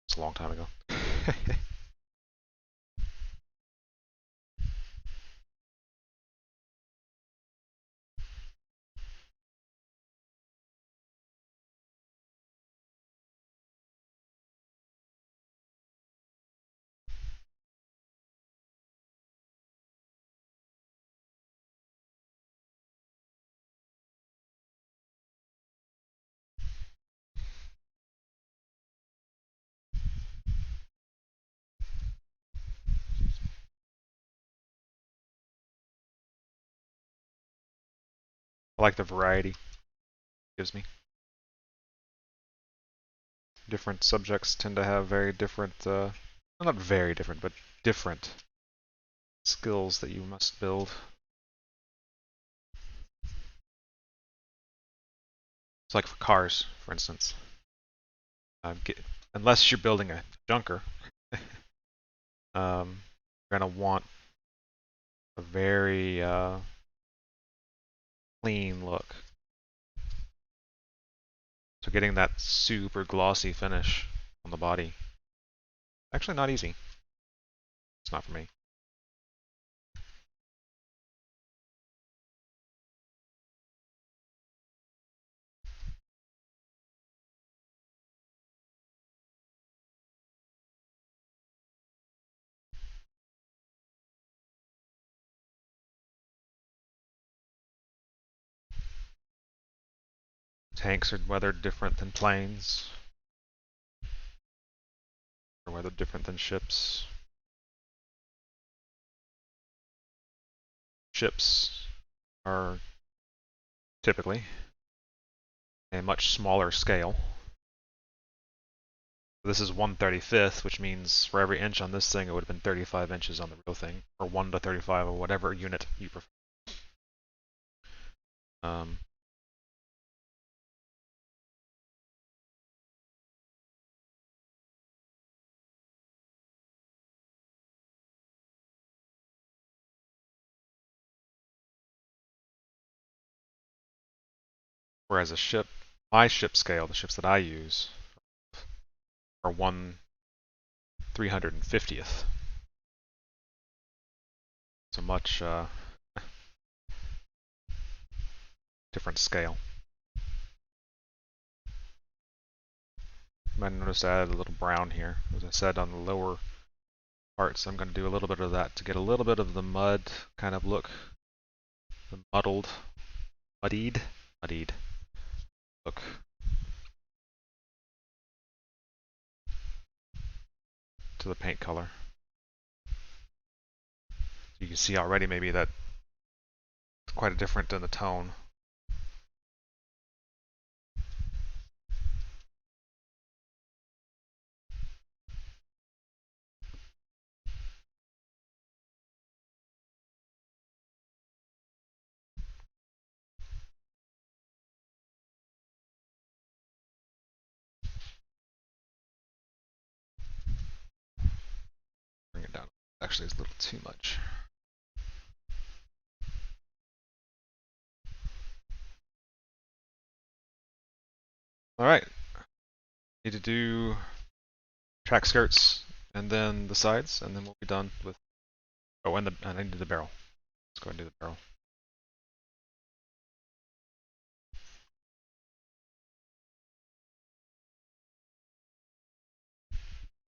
It's a long time ago. I like the variety it gives me. Different subjects tend to have very different, well, not very different, but different skills that you must build. It's like for cars, for instance. Unless you're building a junker, you're gonna want a very clean look. So getting that super glossy finish on the body, actually not easy. It's not for me. Tanks are weathered different than planes. Are weathered different than ships. Ships are typically a much smaller scale. This is 1/35th, which means for every inch on this thing, it would have been 35 inches on the real thing, or 1 to 35, or whatever unit you prefer. Whereas a ship, my ship scale, the ships that I use, are 1/350th. It's a much different scale. You might notice I added a little brown here, as I said, on the lower parts. I'm going to do a little bit of that to get a little bit of the mud kind of look, the muddied look to the paint color. You can see already maybe that it's quite a different in the tone. Bring it down. Actually, it's a little too much. All right. Need to do track skirts and then the sides, and then we'll be done with. Oh, and I need to do the barrel. Let's go ahead and do the barrel.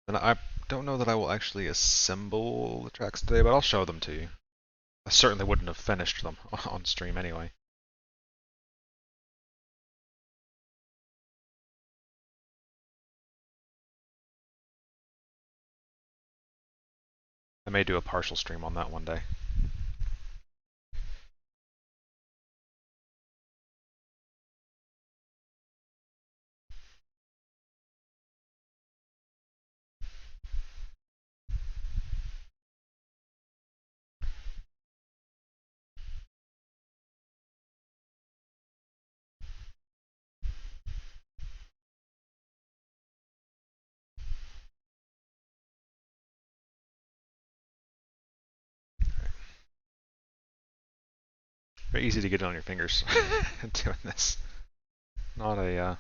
And I don't know that I will actually assemble the tracks today, but I'll show them to you. I certainly wouldn't have finished them on stream anyway. I may do a partial stream on that one day. Very easy to get it on your fingers doing this. Not a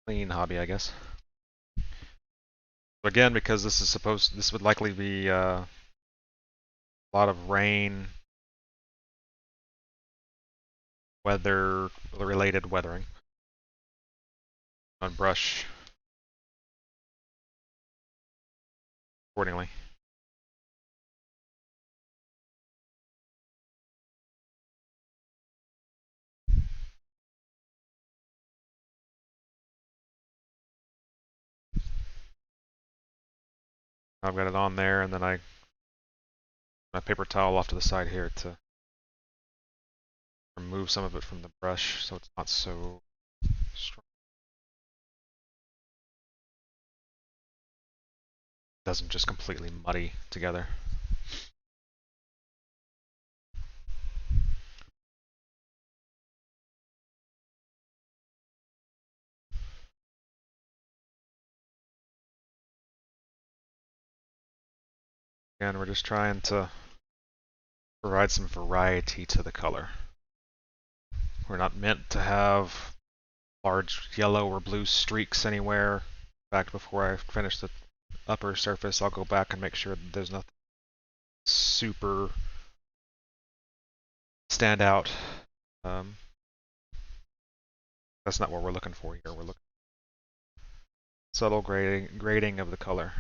clean hobby, I guess. But again, because this would likely be a lot of rain, weather-related weathering on brush accordingly. I've got it on there, and then my paper towel off to the side here to remove some of it from the brush so it's not so strong. It doesn't just completely muddy together. And we're just trying to provide some variety to the color. We're not meant to have large yellow or blue streaks anywhere. In fact, before I finish the upper surface, I'll go back and make sure that there's nothing super stand out. That's not what we're looking for here. We're looking for subtle grading of the color.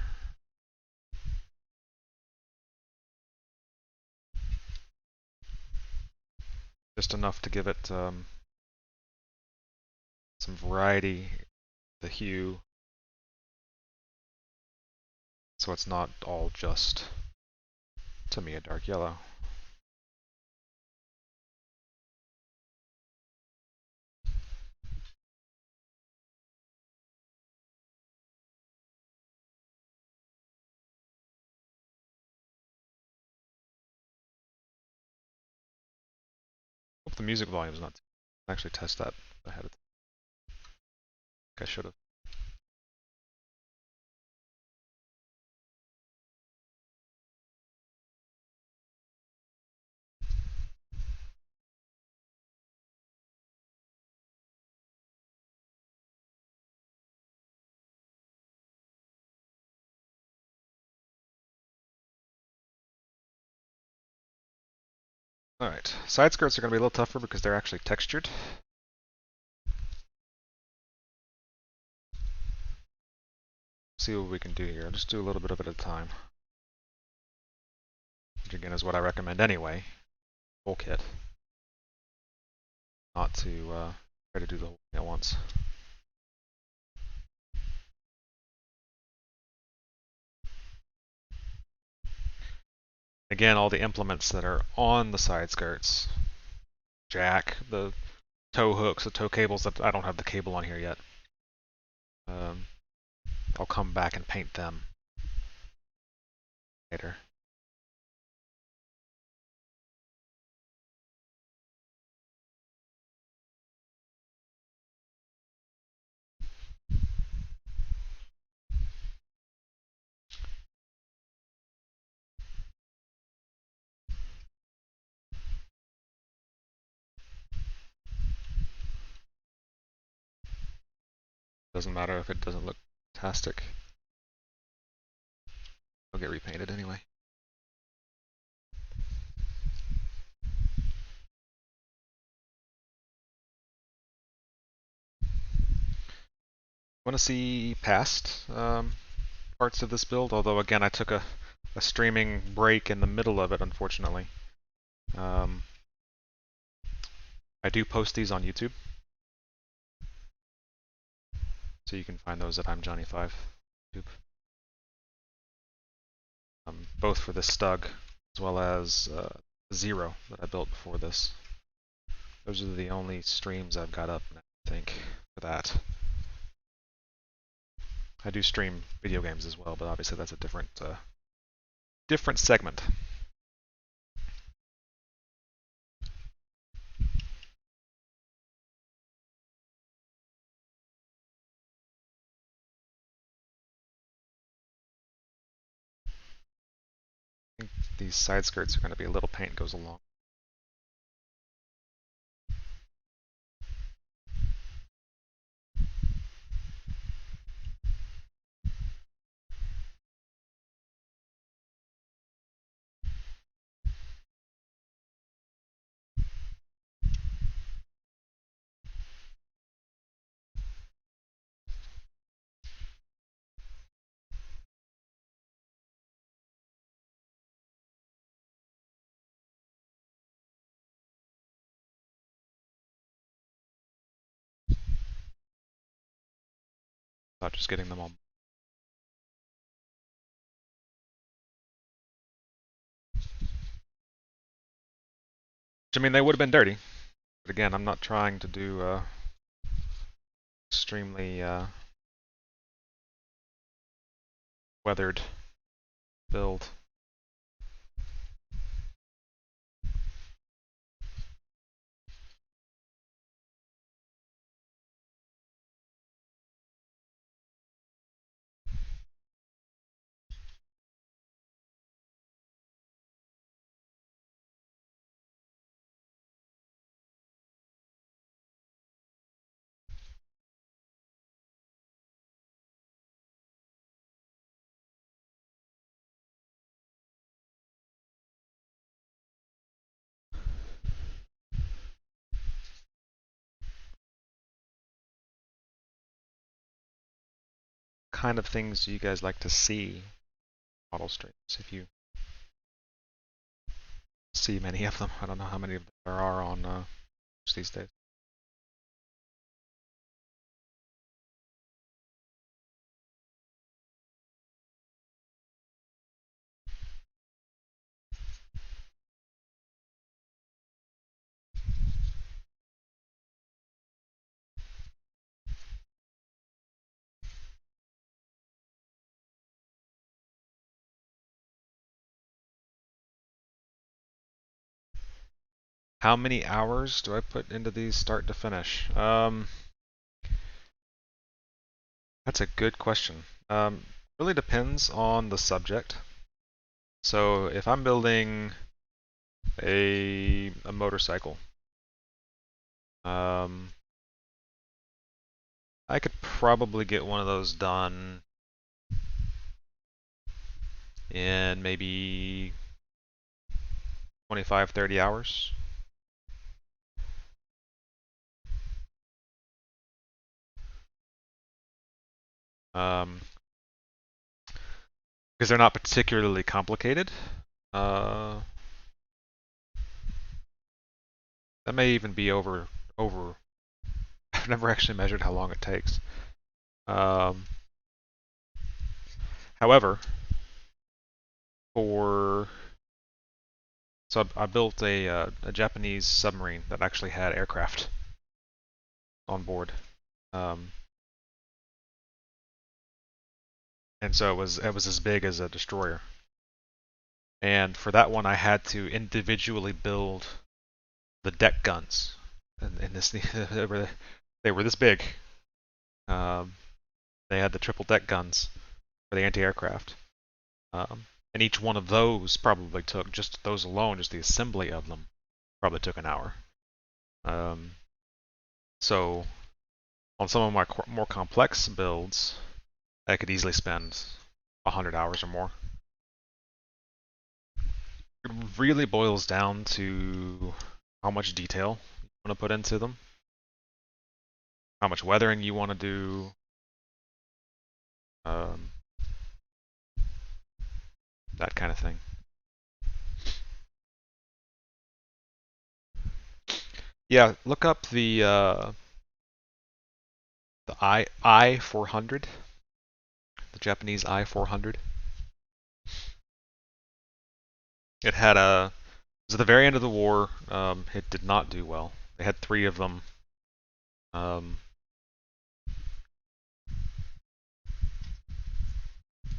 Just enough to give it some variety, the hue, so it's not all just, to me, a dark yellow. Hope the music volume is not too. Actually test that ahead of time. I should have. Alright, side skirts are going to be a little tougher because they're actually textured. See what we can do here. I'll just do a little bit of it at a time. Which again is what I recommend anyway. Full kit. Not to try to do the whole thing at once. Again, all the implements that are on the side skirts, jack, the tow hooks, the tow cables that I don't have the cable on here yet. I'll come back and paint them later. Doesn't matter if it doesn't look fantastic. It'll get repainted anyway. Want to see past parts of this build, although again I took a streaming break in the middle of it, unfortunately. I do post these on YouTube, so you can find those at I'm Johnny5 YouTube. Both for the StuG as well as Zero that I built before this. Those are the only streams I've got up, I think, for that. I do stream video games as well, but obviously that's a different segment. I think these side skirts are going to be a little paint goes along. Not just getting them all. Which, I mean, they would have been dirty, but again, I'm not trying to do extremely weathered build. Kind of things do you guys like to see model streams, if you see many of them? I don't know how many of them there are on these days. How many hours do I put into these start to finish? That's a good question. Really depends on the subject. So if I'm building a motorcycle, I could probably get one of those done in maybe 25, 30 hours. Because they're not particularly complicated. That may even be over. I've never actually measured how long it takes. However, for So I built a Japanese submarine that actually had aircraft on board, um, and so it was as big as a destroyer. And for that one, I had to individually build the deck guns, and this they were this big. Um, they had the triple deck guns for the anti-aircraft, and each one of those probably took, just those alone, just the assembly of them probably took an hour. So on some of my more complex builds, I could easily spend 100 hours or more. It really boils down to how much detail you want to put into them, how much weathering you want to do, um, that kind of thing. Yeah, look up the I-400, the Japanese I-400. It had a it was at the very end of the war. It did not do well. They had 3 of them.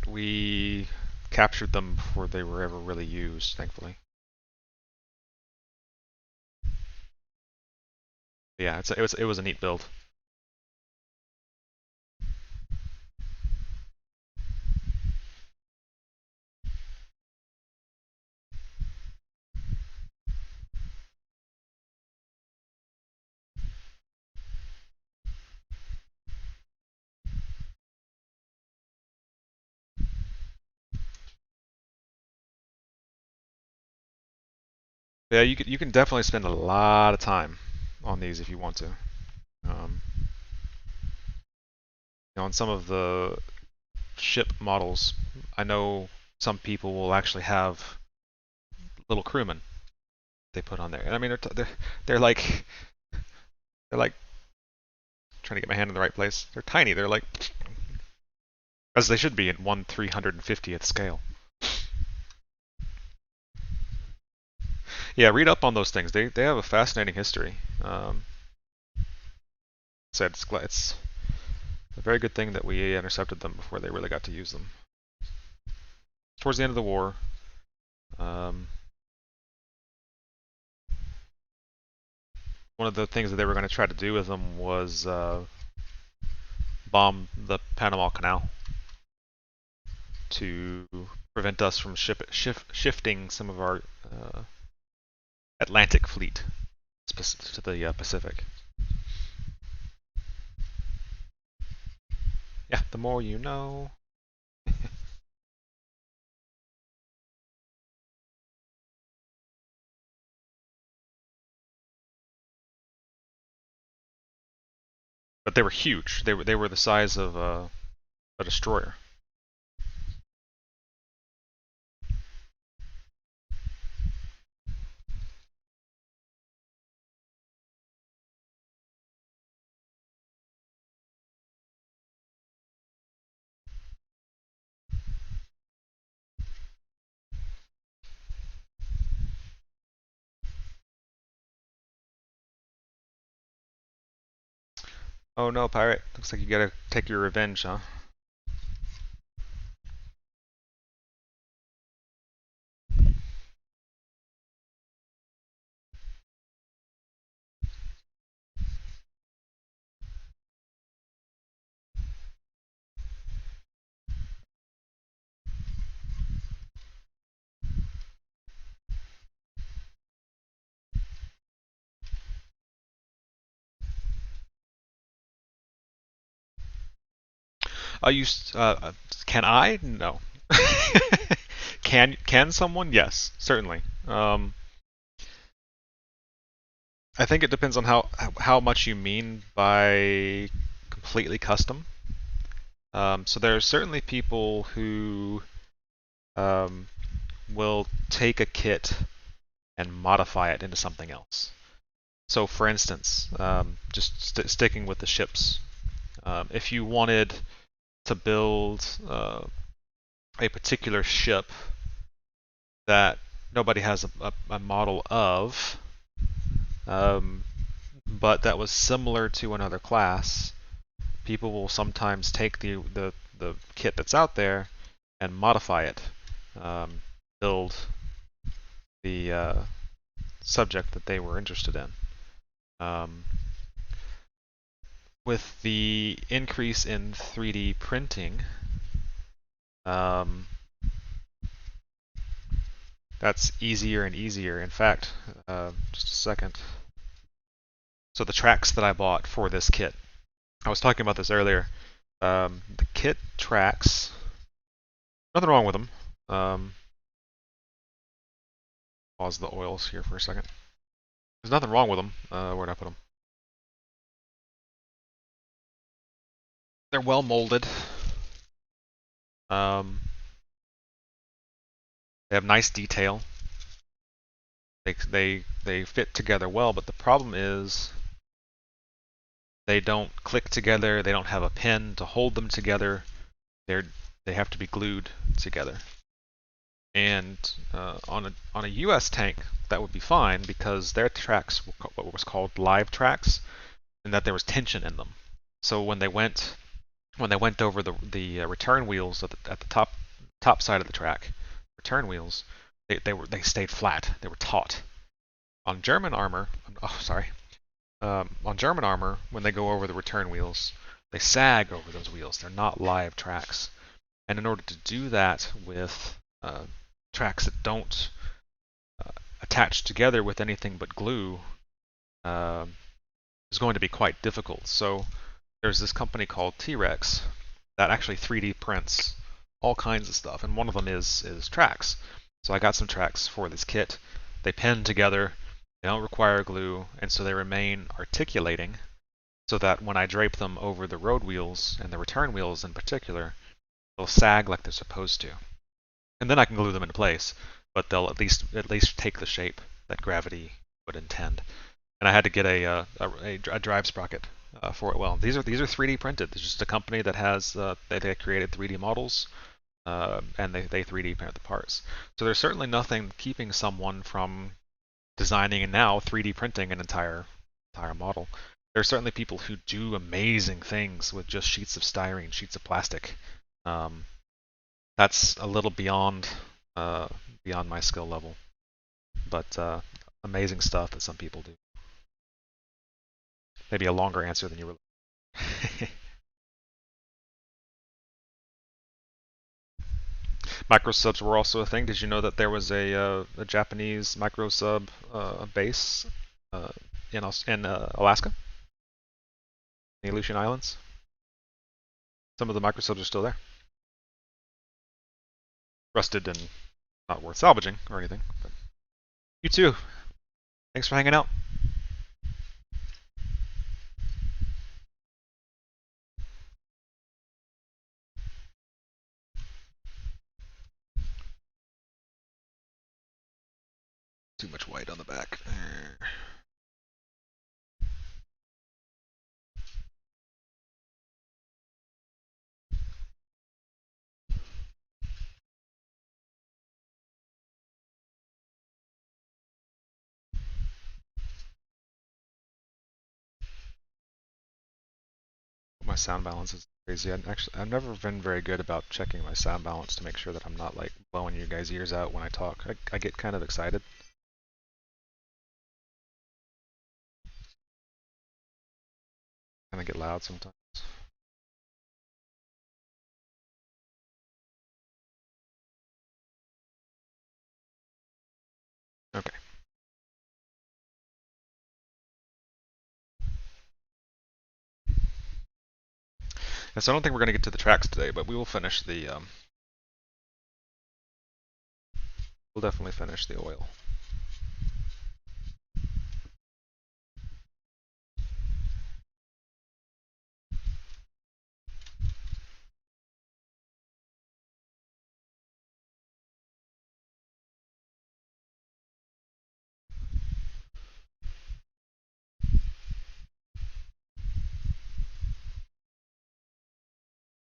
We captured them before they were ever really used, thankfully. But yeah, it was a neat build. Yeah, you can definitely spend a lot of time on these if you want to. On some of the ship models, I know some people will actually have little crewmen they put on there. And I mean, they're like trying to get my hand in the right place. They're tiny. They're like as they should be in 1/350th scale. Yeah, read up on those things. They have a fascinating history. Said it's a very good thing that we intercepted them before they really got to use them. Towards the end of the war, one of the things that they were going to try to do with them was bomb the Panama Canal to prevent us from shifting some of our Atlantic fleet to the Pacific. Yeah, the more you know. But they were huge. They were the size of a destroyer. Oh no, pirate! Looks like you gotta take your revenge, huh? I used. Can I? No. Can someone? Yes, certainly. I think it depends on how much you mean by completely custom. So there are certainly people who um, will take a kit and modify it into something else. So, for instance, just sticking with the ships, if you wanted to build a particular ship that nobody has a model of, but that was similar to another class. People will sometimes take the kit that's out there and modify it, build the subject that they were interested in. With the increase in 3D printing, that's easier and easier. In fact, just a second. So the tracks that I bought for this kit, I was talking about this earlier. The kit tracks, nothing wrong with them. Pause the oils here for a second. There's nothing wrong with them. Where'd I put them? They're well molded. They have nice detail. They fit together well, but the problem is they don't click together. They don't have a pin to hold them together. They have to be glued together. And on a US tank, that would be fine because their tracks were what was called live tracks, and that there was tension in them. So when they went over the return wheels at the top side of the track, return wheels, they stayed flat. They were taut. On German armor, on German armor, when they go over the return wheels, they sag over those wheels. They're not live tracks. And in order to do that with tracks that don't attach together with anything but glue, is going to be quite difficult. So there's this company called T-Rex that actually 3D prints all kinds of stuff, and one of them is tracks. So I got some tracks for this kit. They pin together, they don't require glue, and so they remain articulating, so that when I drape them over the road wheels, and the return wheels in particular, they'll sag like they're supposed to. And then I can glue them into place, but they'll at least take the shape that gravity would intend. And I had to get a drive sprocket for it. Well, these are 3D printed. There's just a company that has they created 3D models, and they 3D print the parts. So there's certainly nothing keeping someone from designing and now 3D printing an entire model. There are certainly people who do amazing things with just sheets of styrene, sheets of plastic. That's a little beyond my skill level, but amazing stuff that some people do. Maybe a longer answer than you were. Microsubs were also a thing. Did you know that there was a Japanese microsub base in Alaska, the Aleutian Islands? Some of the microsubs are still there, rusted and not worth salvaging or anything. But you too. Thanks for hanging out. Too much white on the back. My sound balance is crazy. I've never been very good about checking my sound balance to make sure that I'm not like blowing you guys' ears out when I talk. I get kind of excited. Kind of get loud sometimes. Okay. And so I don't think we're going to get to the tracks today, but we will finish the. We'll definitely finish the oil.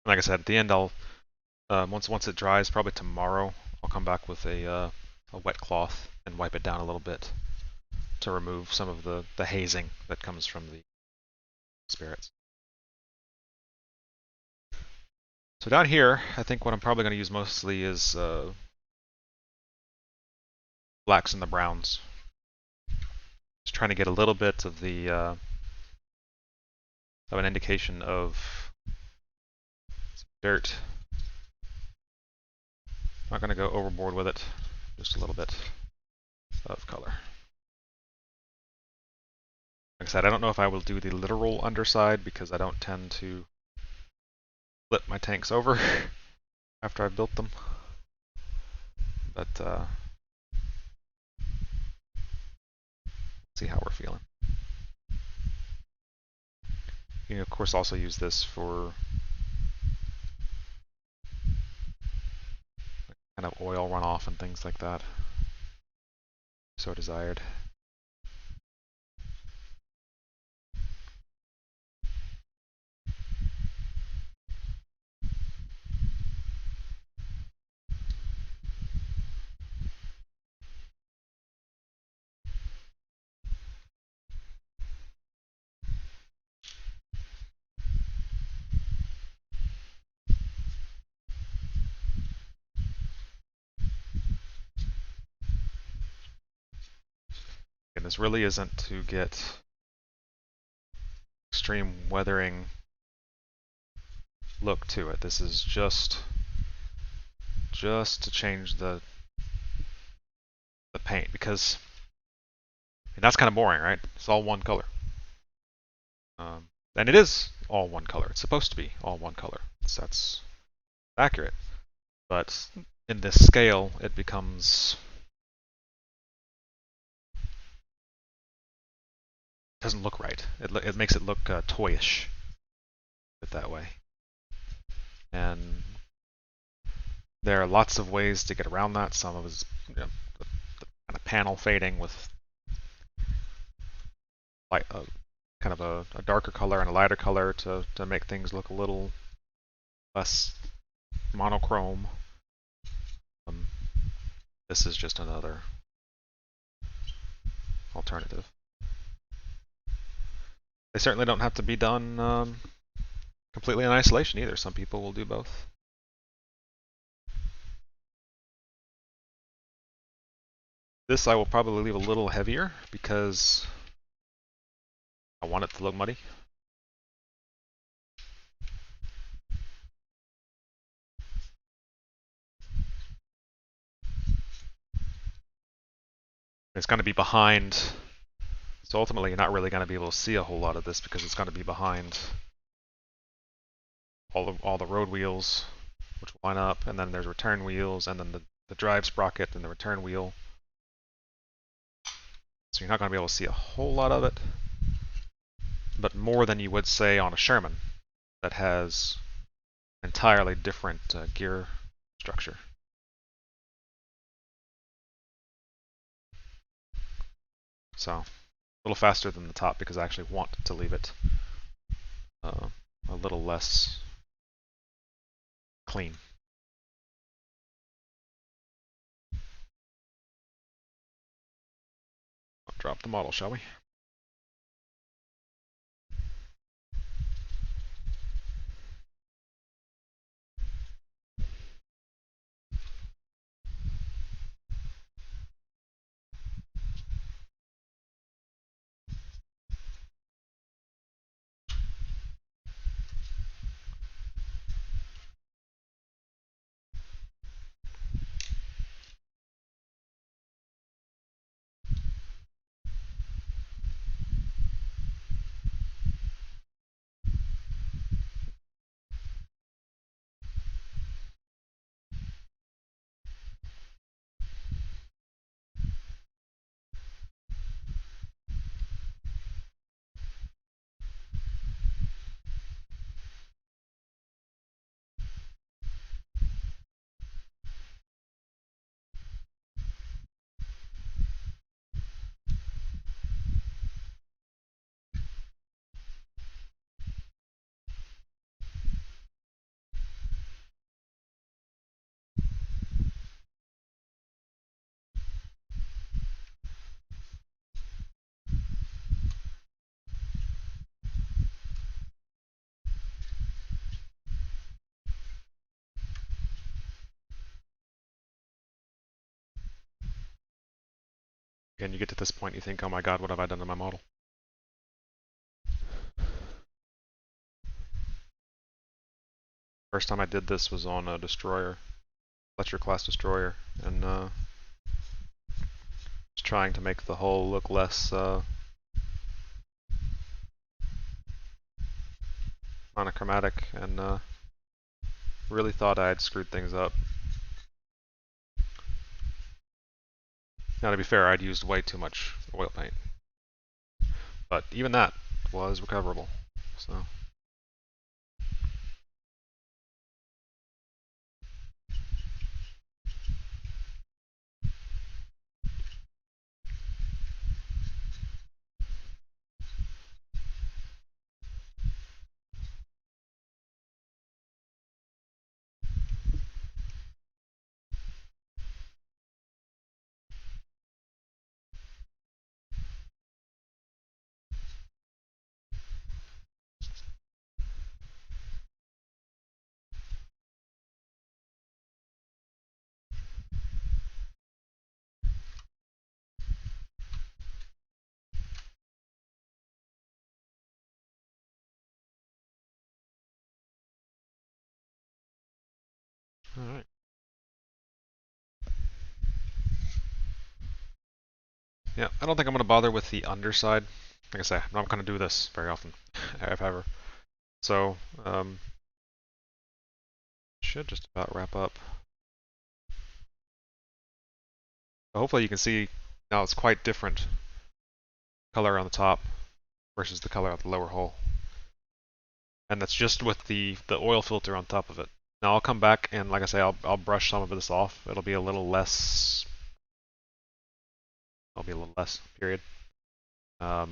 Like I said, at the end, I'll once it dries, probably tomorrow, I'll come back with a a wet cloth and wipe it down a little bit to remove some of the hazing that comes from the spirits. So down here, I think what I'm probably going to use mostly is blacks and the browns. Just trying to get a little bit of the of an indication of dirt. Not going to go overboard with it, just a little bit of color. Like I said, I don't know if I will do the literal underside because I don't tend to flip my tanks over after I've built them. But see how we're feeling. You can of course also use this for kind of oil runoff and things like that, so desired. And this really isn't to get extreme weathering look to it. This is just to change the paint, because that's kind of boring, right? It's all one color. And it is all one color. It's supposed to be all one color. That's accurate. But in this scale, it becomes... doesn't look right. It makes it look toyish, put it that way. And there are lots of ways to get around that. Some of it is the kind of panel fading with light, kind of a darker color and a lighter color to make things look a little less monochrome. This is just another alternative. They certainly don't have to be done completely in isolation either. Some people will do both. This I will probably leave a little heavier because I want it to look muddy. It's going to be behind, so ultimately you're not really going to be able to see a whole lot of this because it's going to be behind all the road wheels, which will line up, and then there's return wheels, and then the drive sprocket and the return wheel. So you're not going to be able to see a whole lot of it, but more than you would say on a Sherman that has entirely different gear structure. So a little faster than the top because I actually want to leave it a little less clean. I'll drop the model, shall we? Again, you get to this point, you think, oh my god, what have I done to my model? First time I did this was on a destroyer, Fletcher class destroyer, and just trying to make the hull look less monochromatic, and really thought I had screwed things up. Now, to be fair, I'd used way too much oil paint, but even that was recoverable. So. All right. Yeah, I don't think I'm going to bother with the underside. Like I say, I'm not going to do this very often, if ever. So, should just about wrap up. Hopefully you can see now it's quite different color on the top versus the color of the lower hull. And that's just with the oil filter on top of it. Now I'll come back and, like I say, I'll brush some of this off. It'll be a little less. It'll be a little less. Period. I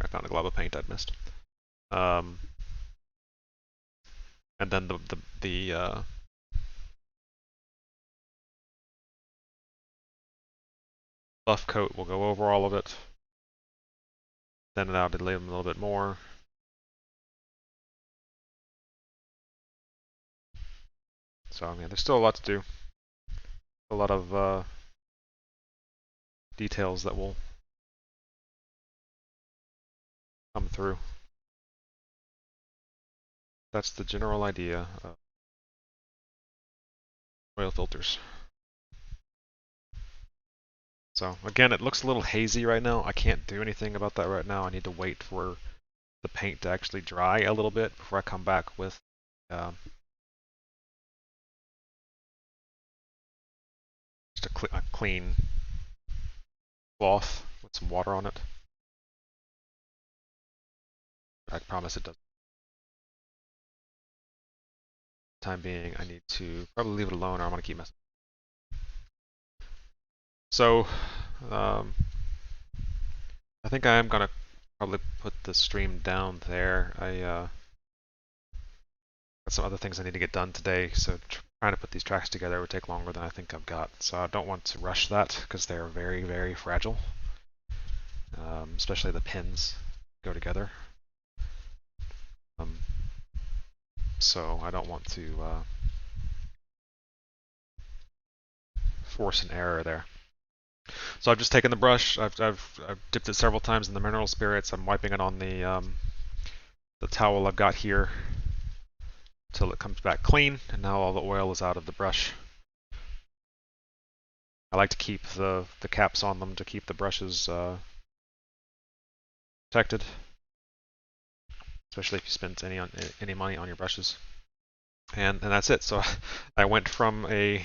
found a glob of paint I'd missed. And then the buff coat will go over all of it. Thin it out a little bit more. So, yeah, there's still a lot to do. A lot of details that will come through. That's the general idea of oil filters. So, again, it looks a little hazy right now. I can't do anything about that right now. I need to wait for the paint to actually dry a little bit before I come back with just a clean cloth with some water on it. I promise it doesn't. Time being, I need to probably leave it alone or I'm going to keep messing. So, I think I am going to probably put the stream down there. I got some other things I need to get done today, so trying to put these tracks together would take longer than I think I've got. So I don't want to rush that because they're very, very fragile. Especially the pins go together. So I don't want to force an error there. So I've just taken the brush. I've dipped it several times in the mineral spirits. I'm wiping it on the towel I've got here until it comes back clean, and now all the oil is out of the brush. I like to keep the caps on them to keep the brushes protected, especially if you spend any money on your brushes. And that's it. So I went from a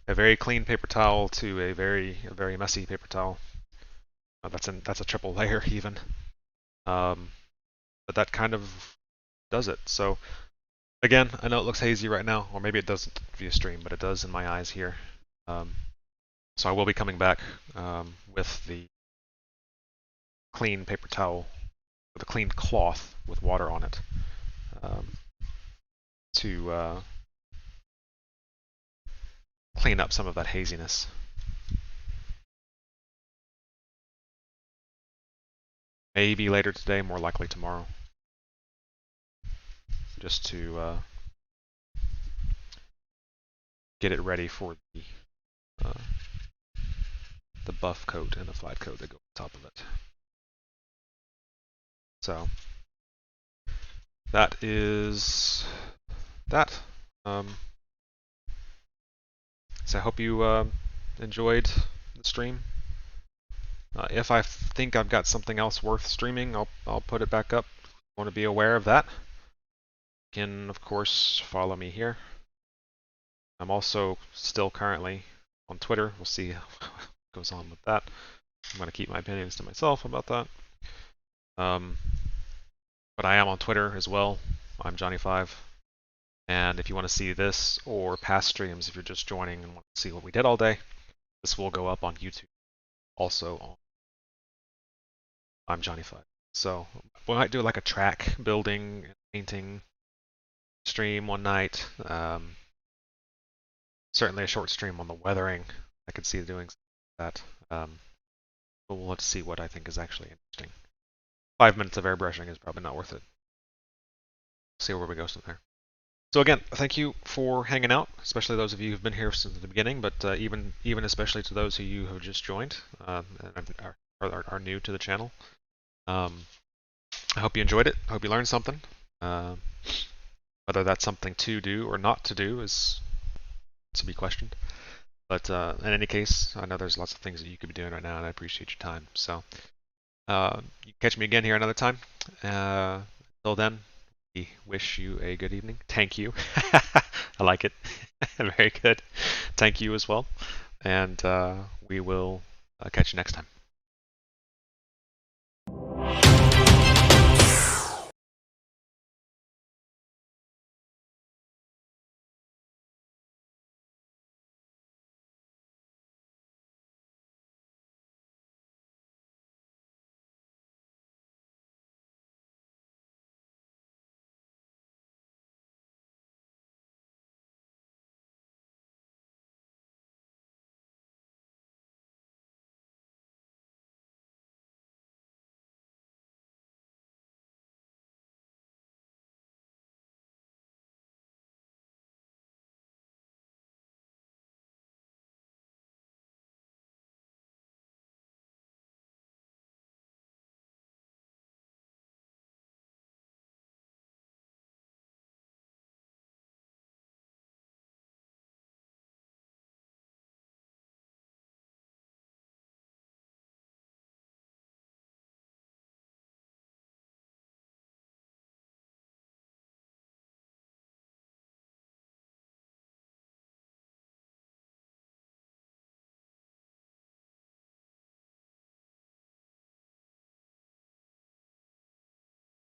very clean paper towel to a very messy paper towel. That's a triple layer even. But that kind of does it. So again, I know it looks hazy right now, or maybe it doesn't via stream, but it does in my eyes here. So I will be coming back with the clean paper towel, with a clean cloth with water on it, to clean up some of that haziness. Maybe later today, more likely tomorrow. Just to get it ready for the the buff coat and the flat coat that go on top of it. So that is that. So I hope you enjoyed the stream. If I think I've got something else worth streaming, I'll put it back up. Want to be aware of that? You can, of course, follow me here. I'm also still currently on Twitter. We'll see what goes on with that. I'm going to keep my opinions to myself about that. But I am on Twitter as well. I'm Johnny5. And if you want to see this or past streams, if you're just joining and want to see what we did all day, this will go up on YouTube. Also on I'm Johnny5. So we might do like a track building and painting stream one night. Certainly a short stream on the weathering. I could see doing that. But we'll have to see what I think is actually interesting. 5 minutes of airbrushing is probably not worth it. See where we go from there. So again, thank you for hanging out, especially those of you who've been here since the beginning, but even especially to those of you who have just joined and are new to the channel. I hope you enjoyed it. I hope you learned something. Whether that's something to do or not to do is to be questioned. But in any case, I know there's lots of things that you could be doing right now, and I appreciate your time. So you can catch me again here another time. Until then, we wish you a good evening. Thank you. I like it. Very good. Thank you as well. And we will catch you next time.